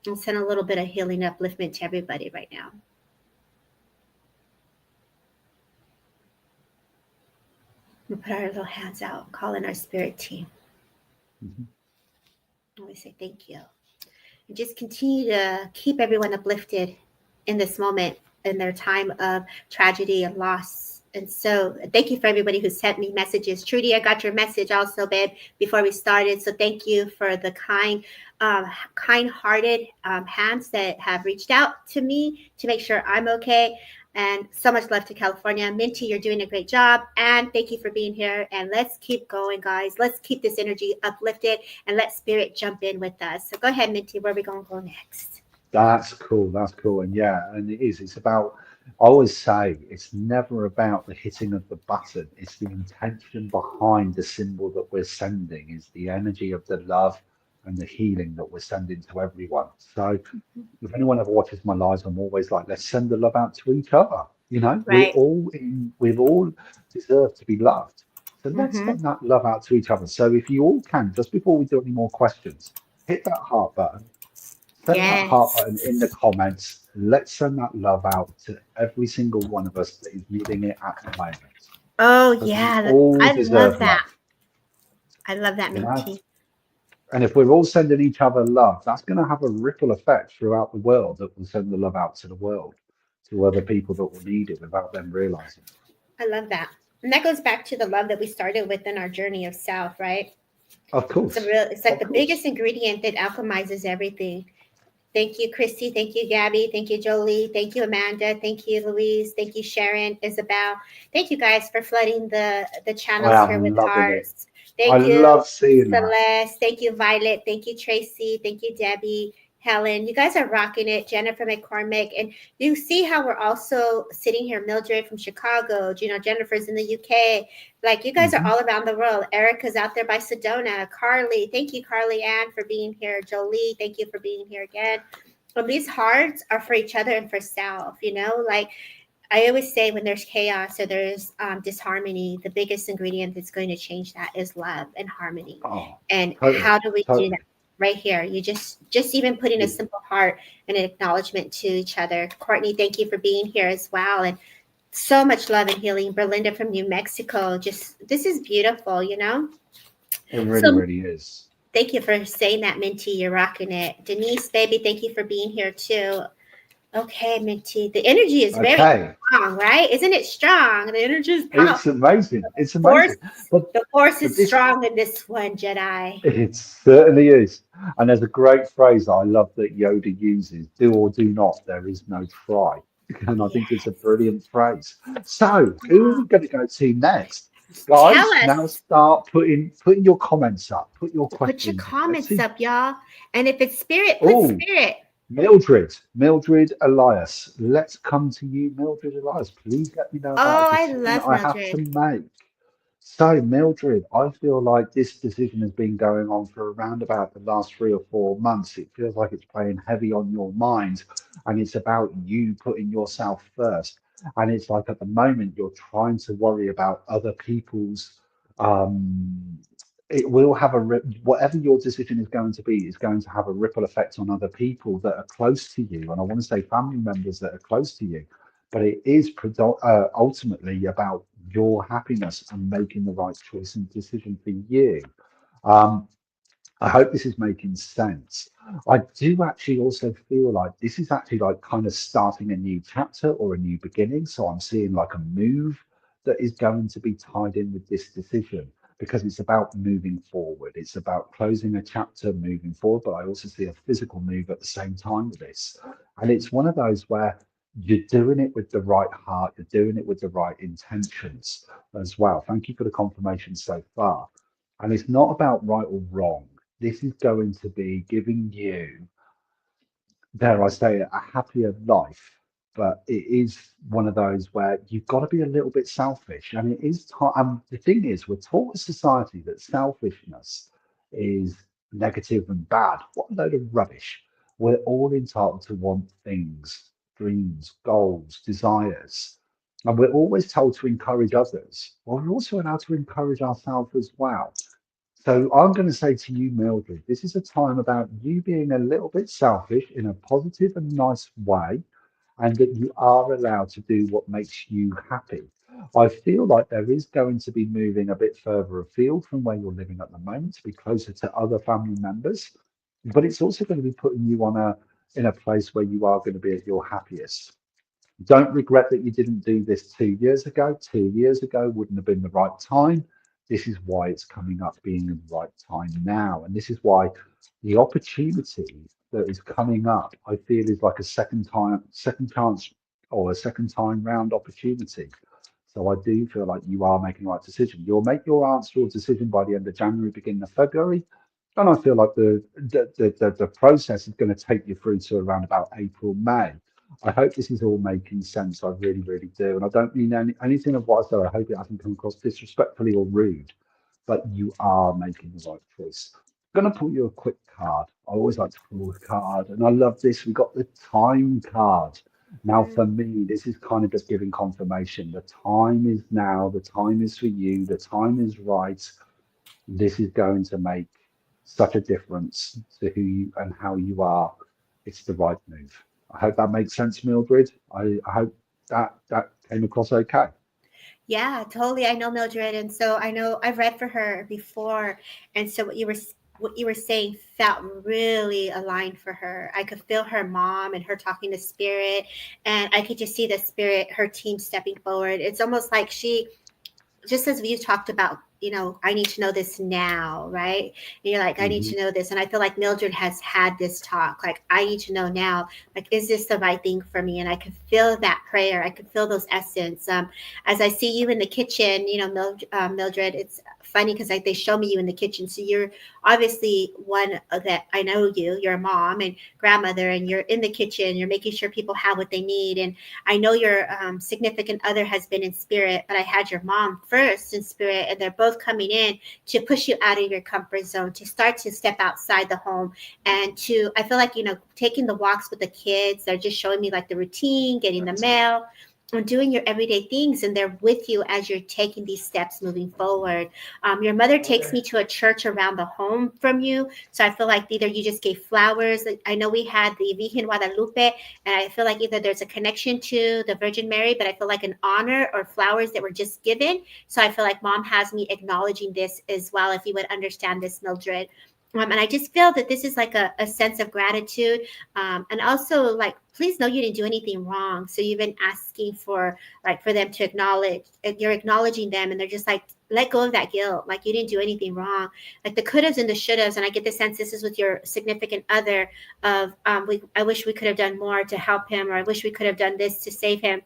and send a little bit of healing upliftment to everybody right now. We put our little hands out, calling our spirit team. Mhm. And we say thank you. And just continue to keep everyone uplifted in this moment, in their time of tragedy and loss. And so thank you for everybody who sent me messages. Trudy, I got your message also, babe, before we started. So thank you for the kind-hearted hands that have reached out to me to make sure I'm okay. And so much love to California. Minty, you're doing a great job. And thank you for being here. And let's keep going, guys. Let's keep this energy uplifted and let spirit jump in with us. So go ahead, Minty. Where are we going to go next? That's cool. That's cool. And yeah, and it is. It's about, I always say, it's never about the hitting of the button. It's the intention behind the symbol that we're sending, is the energy of the love and the healing that we're sending to everyone. So if anyone ever watches my lives, I'm always like, let's send the love out to each other. Right. We've all deserve to be loved. So let's Mm-hmm. send that love out to each other. So if you all can, just before we do any more questions, hit that heart button, send that heart Yes. button in the comments. Let's send that love out to every single one of us that is needing it at the moment. Oh, Because we yeah. all I love deserve that. love, I love that, you know? Minty. And if we're all sending each other love, that's going to have a ripple effect throughout the world that will send the love out to the world, to other people that will need it without them realizing. I love that. And that goes back to the love that we started with in our journey of self, right? Of course, It's like of the biggest course. ingredient that alchemizes everything. Thank you, Christy. Thank you, Gabby. Thank you, Jolie. Thank you, Amanda. Thank you, Louise. Thank you, Sharon, Isabel. Thank you guys for flooding the I channels here am with loving it. hearts. I Thank you, love seeing that. Celeste. Thank you, Violet. Thank you, Tracy. Thank you, Debbie. Helen, you guys are rocking it. Jennifer McCormick. And you see how we're also sitting here, Mildred from Chicago. You know, Jennifer's in the UK. Like you guys are Hmm. all around the world. Erica's out there by Sedona. Carly, thank you, Carly Ann, for being here. Jolie, thank you for being here again. Well, these hearts are for each other and for self, you know, like I always say when there's chaos or there's disharmony, the biggest ingredient that's going to change that is love and harmony. Oh, And totally, how do we do that? totally. Right here. You just even putting a simple heart and an acknowledgement to each other. Courtney, thank you for being here as well. And so much love and healing. Berlinda from New Mexico. Just this is beautiful, you know? It really, So really is. thank you for saying that, Minty. You're rocking it. Denise, baby, thank you for being here too. Okay, Minty. The energy is very Okay. strong, right? Isn't it strong? The energy is It's powerful. amazing. It's Force, amazing. But the force but is this strong in this one, Jedi. it certainly is. And there's a great phrase that I love that Yoda uses, do or do not, there is no try. And I think it's a Yes. brilliant phrase. So who are we going to go to next? Tell Guys, now us. start putting your comments up, put your Put your questions in. Let's comments see. up, y'all. And if it's spirit, put Oh, spirit. Mildred Elias. Let's come to you, Mildred Elias. Please let me know about a Oh, I decision love I have to Mildred. make. So, Mildred, I feel like this decision has been going on for around about the last 3 or 4 months. It feels like it's playing heavy on your mind, and it's about you putting yourself first. And it's like at the moment you're trying to worry about other people's. Um, it will have whatever your decision is going to be is going to have a ripple effect on other people that are close to you. And I want to say family members that are close to you, but it is ultimately about your happiness and making the right choice and decision for you. Um, I hope this is making sense. I do actually also feel like this is actually like kind of starting a new chapter or a new beginning. So I'm seeing like a move that is going to be tied in with this decision because it's about moving forward. It's about closing a chapter, moving forward. But I also see a physical move at the same time with this. And it's one of those where you're doing it with the right heart, you're doing it with the right intentions as well. Thank you for the confirmation so far. And it's not about right or wrong. This is going to be giving you, dare I say it, a happier life. But it is one of those where you've got to be a little bit selfish. And it is time. And the thing is, we're taught as society that selfishness is negative and bad. What a load of rubbish. We're all entitled to want things, dreams, goals, desires. And we're always told to encourage others. Well, we're also allowed to encourage ourselves as well. So I'm going to say to you, Mildred, this is a time about you being a little bit selfish in a positive and nice way, and that you are allowed to do what makes you happy. I feel like there is going to be moving a bit further afield from where you're living at the moment to be closer to other family members, but it's also going to be putting you on a in a place where you are going to be at your happiest. Don't regret that you didn't do this 2 years ago. 2 years ago wouldn't have been the right time. This is why it's coming up being the right time now. And this is why the opportunity that is coming up, I feel is like a second chance or a second time round opportunity. So I do feel like you are making the right decision. You'll make your answer or decision by the end of January, beginning of February. And I feel like the process is going to take you through to around about April, May. I hope this is all making sense. I really, really do. And I don't mean anything of what I said. I hope it hasn't come across disrespectfully or rude, but you are making the right choice. I'm going to pull you a quick card. I always like to pull a card, and I love this. We got the time card. Now, for Mm. me, this is kind of just giving confirmation. The time is now. The time is for you. The time is right. This is going to make such a difference to who you and how you are. It's the right move. I hope that makes sense, Mildred. I hope that came across okay. Yeah, totally. I know Mildred, and so I know I've read for her before, and so what you were saying felt really aligned for her. I could feel her mom and her talking to spirit, and I could just see the spirit, her team stepping forward. It's almost like she, just as you talked about, I need to know this now, right? And you're like, I need Mhm. to know this. And I feel like Mildred has had this talk, like, I need to know now, like, is this the right thing for me? And I could feel that prayer. I could feel those essence. As I see you in the kitchen, Mildred, it's funny because like they show me you in the kitchen. So you're obviously one of that. I know you're a mom and grandmother, and you're in the kitchen, you're making sure people have what they need. And I know your significant other has been in spirit, but I had your mom first in spirit, and they're both coming in to push you out of your comfort zone, to start to step outside the home, and I feel like, taking the walks with the kids. They're just showing me like the routine, getting the mail, and doing your everyday things, and they're with you as you're taking these steps moving forward. Your mother takes me to a church around the home from you, so I feel like either you just gave flowers. I know we had the Virgen Guadalupe, and I feel like either there's a connection to the Virgin Mary, but I feel like an honor or flowers that were just given. So I feel like mom has me acknowledging this as well, if you would understand this, Mildred. And I just feel that this is like a sense of gratitude. And also, like, please know you didn't do anything wrong. So you've been asking for, like, for them to acknowledge, and you're acknowledging them, and they're just like, let go of that guilt. Like, you didn't do anything wrong. Like the could haves and the should haves. And I get the sense this is with your significant other of, I wish we could have done more to help him, or I wish we could have done this to save him.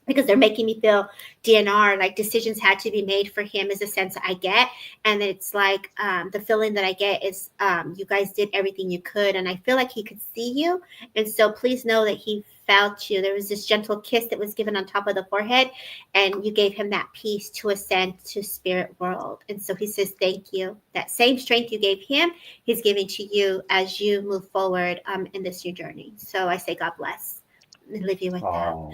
because they're making me feel DNR, like decisions had to be made for him, is a sense I get. And it's like the feeling that I get is you guys did everything you could, and I feel like he could see you. And so please know that he felt you. There was this gentle kiss that was given on top of the forehead, and you gave him that peace to ascend to spirit world. And so he says thank you. That same strength you gave him, he's giving to you as you move forward in this new journey. So I say God bless and leave you with that. Oh,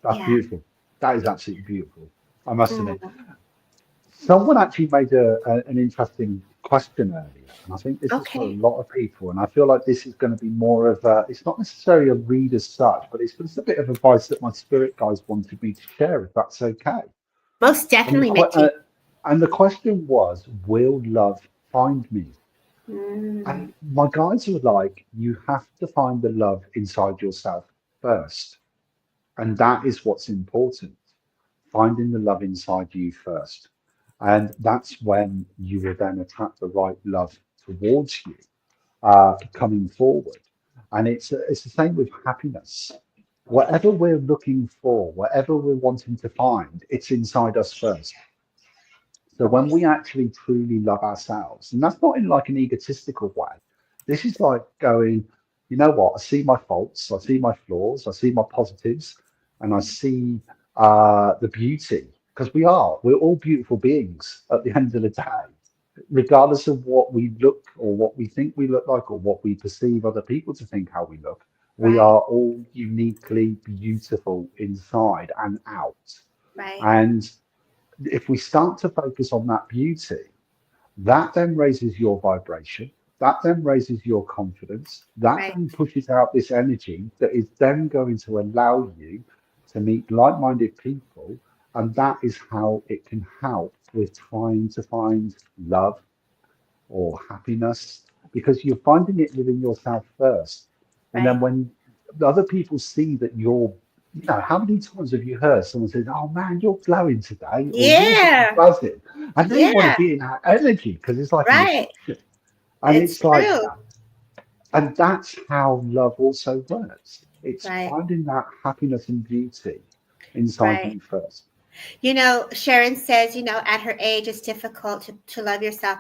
that's Yeah. beautiful. That is absolutely beautiful. I must admit. Mm. Someone actually made an interesting question earlier, and I think this is for a Okay. lot of people. And I feel like this is going to be more of a, it's not necessarily a read as such, but it's just a bit of advice that my spirit guides wanted me to share, if that's okay. Most And definitely, Minty. the question was, will love find me? Mm. And my guides were like, you have to find the love inside yourself first. And that is what's important, finding the love inside you first. And that's when you will then attract the right love towards you coming forward. And it's the same with happiness. Whatever we're looking for, whatever we're wanting to find, it's inside us first. So when we actually truly love ourselves, and that's not in like an egotistical way, this is like going, you know what, I see my faults, I see my flaws, I see my positives, and I see the beauty, because we're all beautiful beings at the end of the day, regardless of what we look or what we think we look like or what we perceive other people to think how we look. We Right, are all uniquely beautiful inside and out. right, And if we start to focus on that beauty, that then raises your vibration, that then raises your confidence, that right, then pushes out this energy that is then going to allow you to meet like minded people. And that is how it can help with trying to find love or happiness because you're finding it within yourself first. And then right. when the other people see that you're, how many times have you heard someone say, "Oh man, you're glowing today," or "You're just Yeah, buzzing," and they want to yeah, be in that energy because it's like a right. reflection. And It's it's like true. that. And that's how love also works. It's Right, finding that happiness and beauty inside right. you first. Sharon says, at her age, it's difficult to love yourself.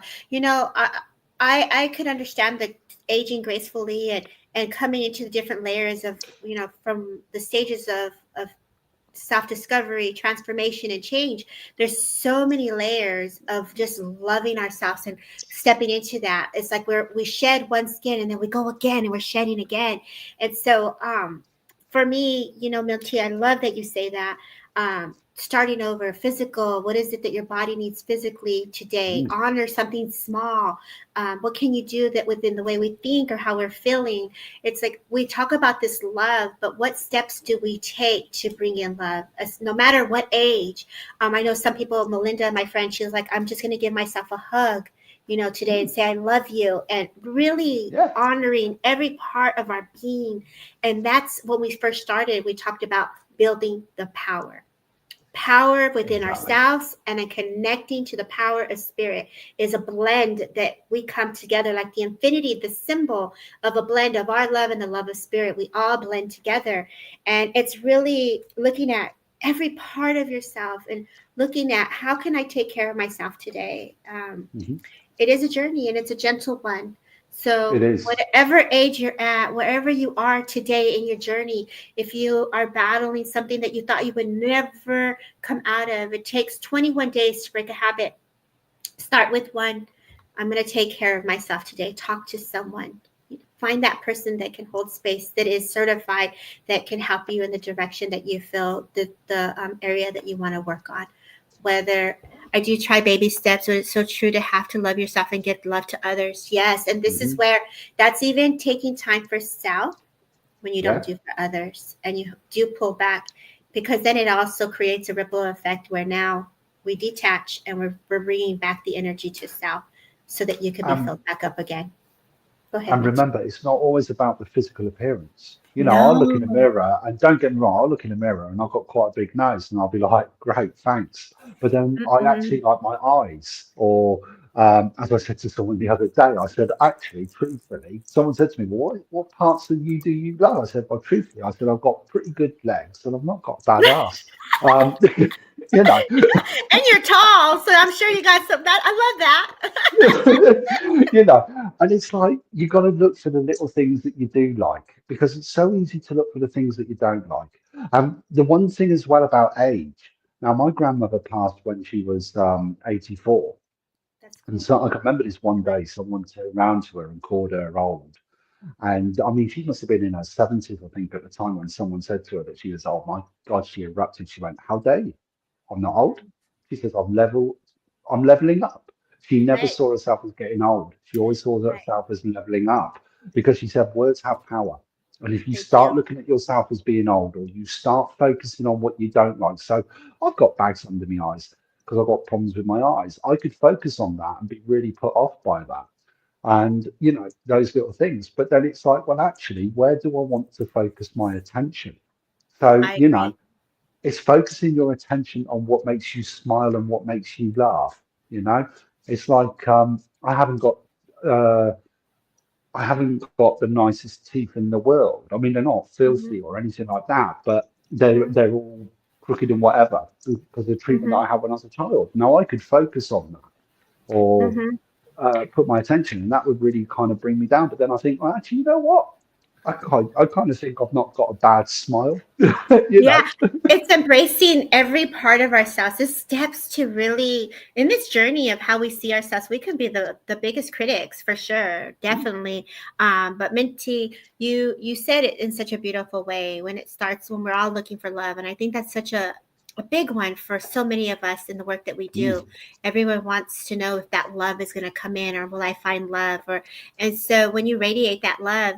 I could understand the aging gracefully and coming into the different layers of, from the stages of self-discovery, transformation, and change. There's so many layers of just loving ourselves and stepping into that. It's like we shed one skin and then we go again and we're shedding again. And so for me, Milty, I love that you say that. Starting over, physical, what is it that your body needs physically today? Mm, Honor something small. What can you do that within the way we think or how we're feeling? It's like we talk about this love, but what steps do we take to bring in love? No matter what age. I know some people, Melinda, my friend, she was like, I'm just going to give myself a hug, today and mm, say, I love you. And really yeah, honoring every part of our being. And that's when we first started. We talked about building the power within exactly. ourselves and then connecting to the power of spirit is a blend that we come together like the infinity, the symbol of a blend of our love and the love of spirit. We all blend together. And it's really looking at every part of yourself and looking at how can I take care of myself today. Hmm. It is a journey and it's a gentle one. It So, is. whatever age you're at, wherever you are today in your journey, if you are battling something that you thought you would never come out of, it takes 21 days to break a habit. Start with one. I'm going to take care of myself today. Talk to someone. Find that person that can hold space, that is certified, that can help you in the direction that you feel the area that you want to work on. Whether I do try baby steps, but it's so true to have to love yourself and give love to others. Yes. And this is Hmm. where that's even taking time for self when you don't Yeah. do for others and you do pull back, because then it also creates a ripple effect where now we detach and we're bringing back the energy to self so that you can be Um, filled back up again. Go ahead, And Mitch. remember, it's not always about the physical appearance. I'll look in the No. mirror, and don't get me wrong, I'll look in the mirror and I've got quite a big nose, and I'll be like, great, thanks. But then I Mm-mm. actually like my eyes or As I said to someone the other day, I said, actually, truthfully, someone said to me, well, what parts of you do you love? I said, well, truthfully, I said, I've got pretty good legs and I've not got a bad ass. Um, you know, And you're tall, so I'm sure you got some. That I love that. you know, and it's like you got to look for the little things that you do like because it's so easy to look for the things that you don't like. The one thing as well about age. Now, my grandmother passed when she was 84. That's And cool. so I can remember this one day, someone turned around to her and called her old. And I mean, she must have been in her 70s, I think, at the time when someone said to her that she was old. My God, she erupted. She went, how dare you? I'm not old. She says, I'm leveling up. She never Right, saw herself as getting old. She always saw right. herself as leveling up because she said words have power. And if you They start do. looking at yourself as being old or you start focusing on what you don't like. So I've got bags under my eyes because I've got problems with my eyes. I could focus on that and be really put off by that and those little things, but then it's like, well, actually, where do I want to focus my attention? So I agree. it's focusing your attention on what makes you smile and what makes you laugh. It's like uh I haven't got the nicest teeth in the world. I mean, they're not Hmm. filthy or anything like that, but they're Hmm. they're all crooked and whatever because of the treatment that Hmm. I had when I was a child. Now I could focus on that or Hmm. put my attention, and that would really kind of bring me down. But then I think, well, actually, you know what? I kind of think I've not got a bad smile, you know. Yeah, it's embracing every part of ourselves. It's steps to really in this journey of how we see ourselves. We can be the biggest critics for sure, definitely. But Minty, you said it in such a beautiful way. When it starts, when we're all looking for love, and I think that's such a big one for so many of us in the work that we do. Mm, Everyone wants to know if that love is going to come in, or will I find love, or and so when you radiate that love,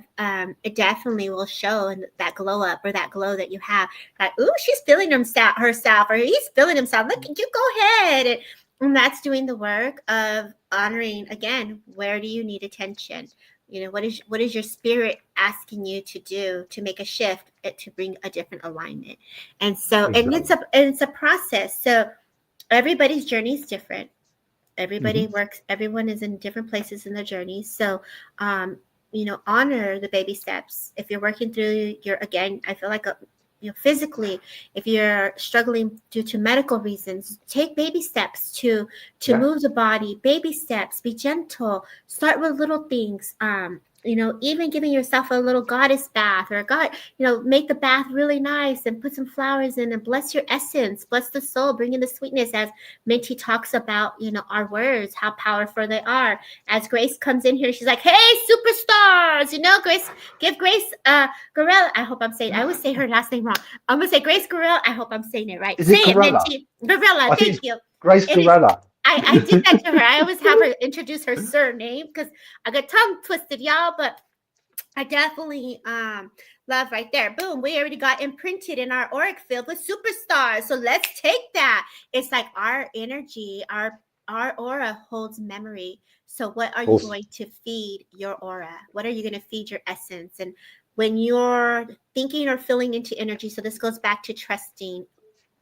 it definitely will show in that glow up or that glow that you have like, ooh, she's feeling herself, or he's feeling himself. Look, you go ahead. And that's doing the work of honoring again, where do you need attention? What is your spirit asking you to do to make a shift to bring a different alignment? And so and exactly. it's a process. So everybody's journey is different. Hmm. Everyone is in different places in their journey. So honor the baby steps. If you're working through your again, I feel like physically, if you're struggling due to medical reasons, take baby steps to Yeah, move the body. Baby steps, be gentle, start with little things. Even giving yourself a little goddess bath or a god, make the bath really nice and put some flowers in and bless your essence, bless the soul, bring in the sweetness as Minty talks about, our words, how powerful they are. As Grace comes in here, she's like, hey, superstars, Grace, give Grace Gorilla. I hope I'm saying, I always say her last name wrong. I'm going to say Grace Gorilla. I hope I'm saying it right. is Say it it, Gorilla? Minty. Gorilla, I think thank it's you. Grace It is. Gorilla. I did that to her. I always have her introduce her surname because I got tongue twisted, y'all. But I definitely love right there. Boom, we already got imprinted in our auric field with superstars. So let's take that. It's like our energy, our aura holds memory. So what are you Awesome. going to feed your aura? What are you going to feed your essence? And when you're thinking or feeling into energy, so this goes back to trusting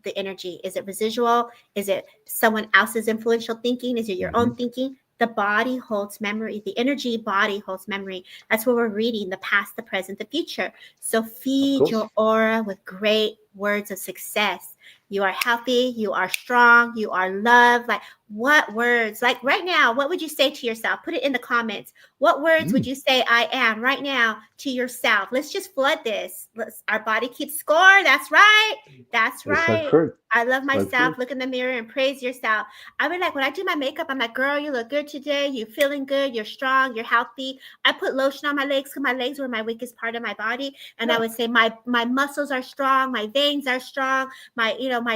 the energy. Is it residual? Is it someone else's influential thinking? Is it your Hmm. own thinking? The body holds memory. The energy body holds memory. That's what we're reading, the past, the present, the future. So Of feed course. your aura with great words of success. You are healthy, you are strong, you are loved. Like what words? Like right now, what would you say to yourself? Put it in the comments. What words would Mm, you say I am right now to yourself? Let's just flood this. Our body keeps score. That's right. That's it's so right. true. I love So myself. true. Look in the mirror and praise yourself. I mean, like when I do my makeup, I'm like, girl, you look good today. You're feeling good. You're strong. You're healthy. I put lotion on my legs because my legs were my weakest part of my body. And I Yeah, would say my muscles are strong. My veins are strong. My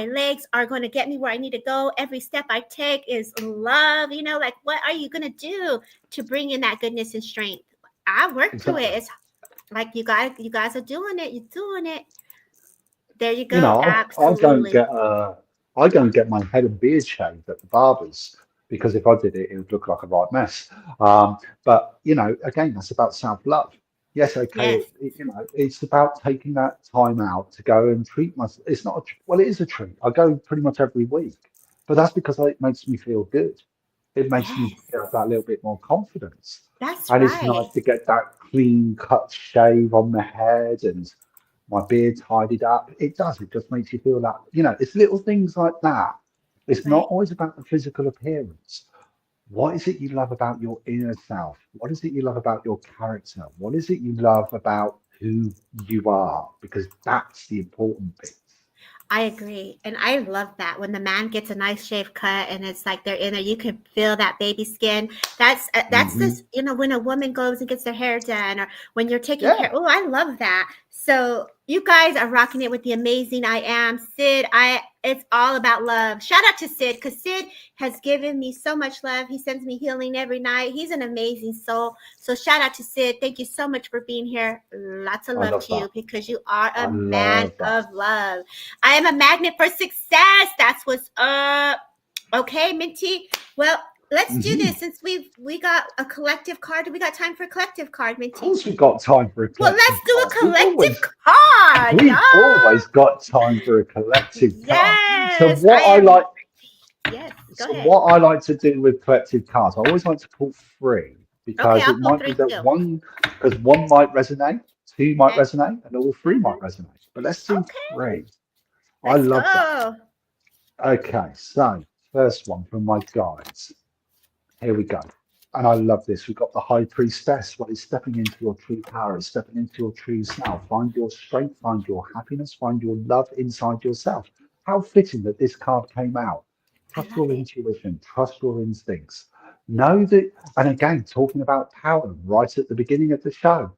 legs are going to get me where I need to go. Every step I take is love. Like what are you going to do to bring in that goodness and strength? I worked through exactly. it. It's like you guys are doing it. You're doing it. There you You go. know, Absolutely. I go and get my head and beard shaved at the barber's because if I did it, it would look like a right mess. But again, that's about self-love. Yes, okay, Yes. it's about taking that time out to go and treat myself. It's not well, it is a treat. I go pretty much every week, but that's because it makes me feel good. It makes me Yes, feel that little bit more confidence. that's And it's nice right. to get that clean cut shave on the head and my beard tidied up. It does. It just makes you feel that, it's little things like that. It's not Right. always about the physical appearance. What is it you love about your inner self? What is it you love about your character? What is it you love about who you are? Because that's the important bit. I agree. And I love that when the man gets a nice shave cut and it's like they're in there, you can feel that baby skin. That's Hmm. this, when a woman goes and gets their hair done or when you're taking care. Yeah, Oh, I love that. So you guys are rocking it with the amazing I am Sid. It's all about love. Shout out to Sid because Sid has given me so much love. He sends me healing every night. He's an amazing soul. So shout out to Sid. Thank you so much for being here. Lots of I love love to you that. because you are a I man love that. of love. I am a magnet for success. That's what's up. Okay, Minty. Well, let's do Hmm. this since we got a collective card. Do we got time for a collective card, Of Minty? course, we've got time for a Well, let's collective do card. a collective card, We've y'all. always got time for a collective card. So Yes, I what I am. like, Yes, go so ahead. what I like to do with collective cards, I always like to pull three Okay, because I'll it pull might be three that too. one might resonate, two might Okay. resonate, and all three might resonate. But let's do Okay. three. I Let's love that. go. Okay, so first one from my guides. Here we go. And I love this. We've got the High Priestess. What is stepping into your true power, is stepping into your true self. Find your strength, find your happiness, find your love inside yourself. How fitting that this card came out. I Trust love your it. intuition, trust your instincts. Know that, and again, talking about power right at the beginning of the show,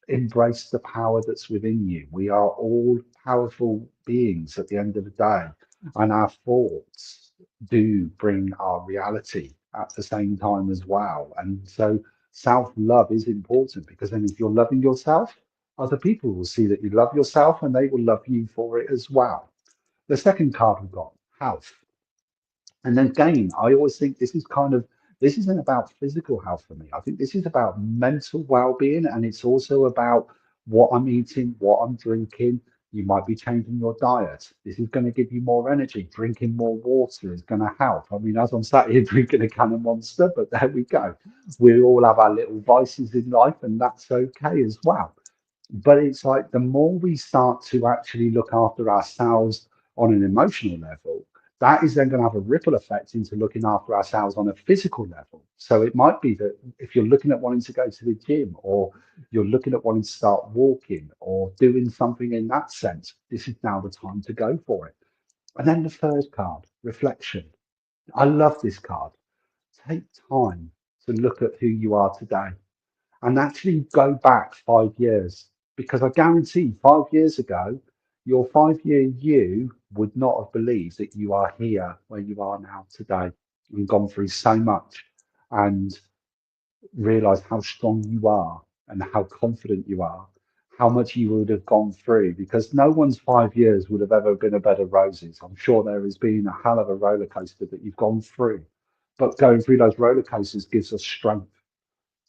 embrace the power that's within you. We are all powerful beings at the end of the day, and our thoughts do bring our reality at the same time as well. And so, self love is important because then, if you're loving yourself, other people will see that you love yourself and they will love you for it as well. The second card we've got, health. And then again, I always think this isn't about physical health for me. I think this is about mental well-being, and it's also about what I'm eating, what I'm drinking. You might be changing your diet. This is going to give you more energy. Drinking more water is going to help. I mean, as I'm sat here drinking a can of Monster, but there we go. We all have our little vices in life, and that's okay as well. But it's like the more we start to actually look after ourselves on an emotional level, that is then going to have a ripple effect into looking after ourselves on a physical level. So it might be that if you're looking at wanting to go to the gym or you're looking at wanting to start walking or doing something in that sense, this is now the time to go for it. And then the third card, reflection. I love this card. Take time to look at who you are today and actually go back 5 years because I guarantee 5 years ago, your 5 year you would not have believed that you are here where you are now today and gone through so much and realized how strong you are and how confident you are, how much you would have gone through because no one's 5 years would have ever been a bed of roses. I'm sure there has been a hell of a roller coaster that you've gone through. But going through those roller coasters gives us strength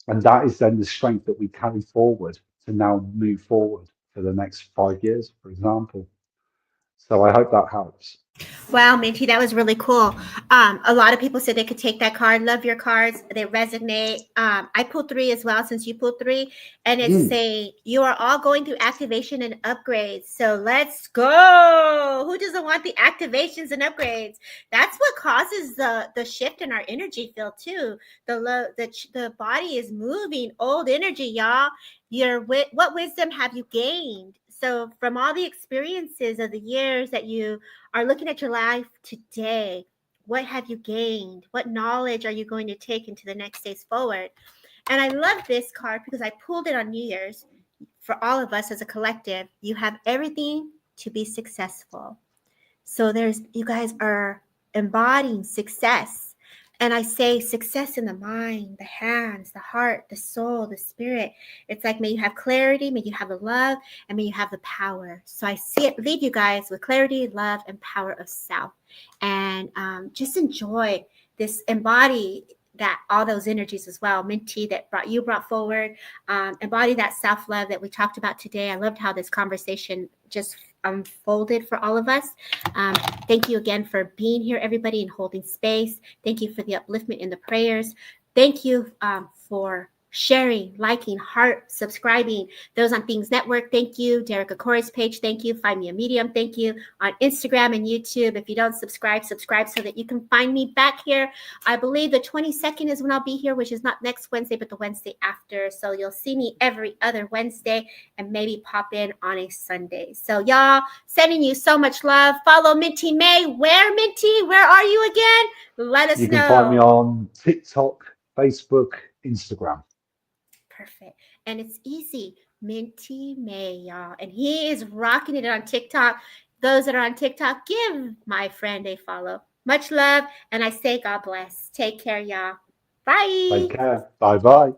and that is then the strength that we carry forward to now move forward for the next 5 years, for example. So I hope that helps. Wow, Minty, that was really cool. A lot of people said they could take that card. Love your cards; they resonate. I pulled three as well, since you pulled three, and it's Mm. saying you are all going through activation and upgrades. So let's go. Who doesn't want the activations and upgrades? That's what causes the shift in our energy field too. The body is moving old energy, y'all. What wisdom have you gained? So from all the experiences of the years that you are looking at your life today, what have you gained? What knowledge are you going to take into the next days forward? And I love this card because I pulled it on New Year's for all of us as a collective. You have everything to be successful. So you guys are embodying success. And I say success in the mind, the hands, the heart, the soul, the spirit. It's like, may you have clarity, may you have the love, and may you have the power. So I see it, leave you guys with clarity, love, and power of self. And just enjoy this, embody that all those energies as well. Minty, that you brought forward, embody that self-love that we talked about today. I loved how this conversation just unfolded for all of us. Thank you again for being here, everybody, and holding space. Thank you for the upliftment in the prayers. Thank you for sharing, liking, heart, subscribing. Those on Things Network, thank you. Derek Akora's page, thank you. Find me a Medium, thank you. On Instagram and YouTube, if you don't subscribe so that you can find me back here. I believe the 22nd is when I'll be here, which is not next Wednesday, but the Wednesday after. So you'll see me every other Wednesday and maybe pop in on a Sunday. So y'all, sending you so much love. Follow Minty May. Where, Minty? Where are you again? Let us know. You can find me on TikTok, Facebook, Instagram. Perfect. And it's easy. Minty May, y'all. And he is rocking it on TikTok. Those that are on TikTok, give my friend a follow. Much love. And I say God bless. Take care, y'all. Bye. Take care. Bye-bye.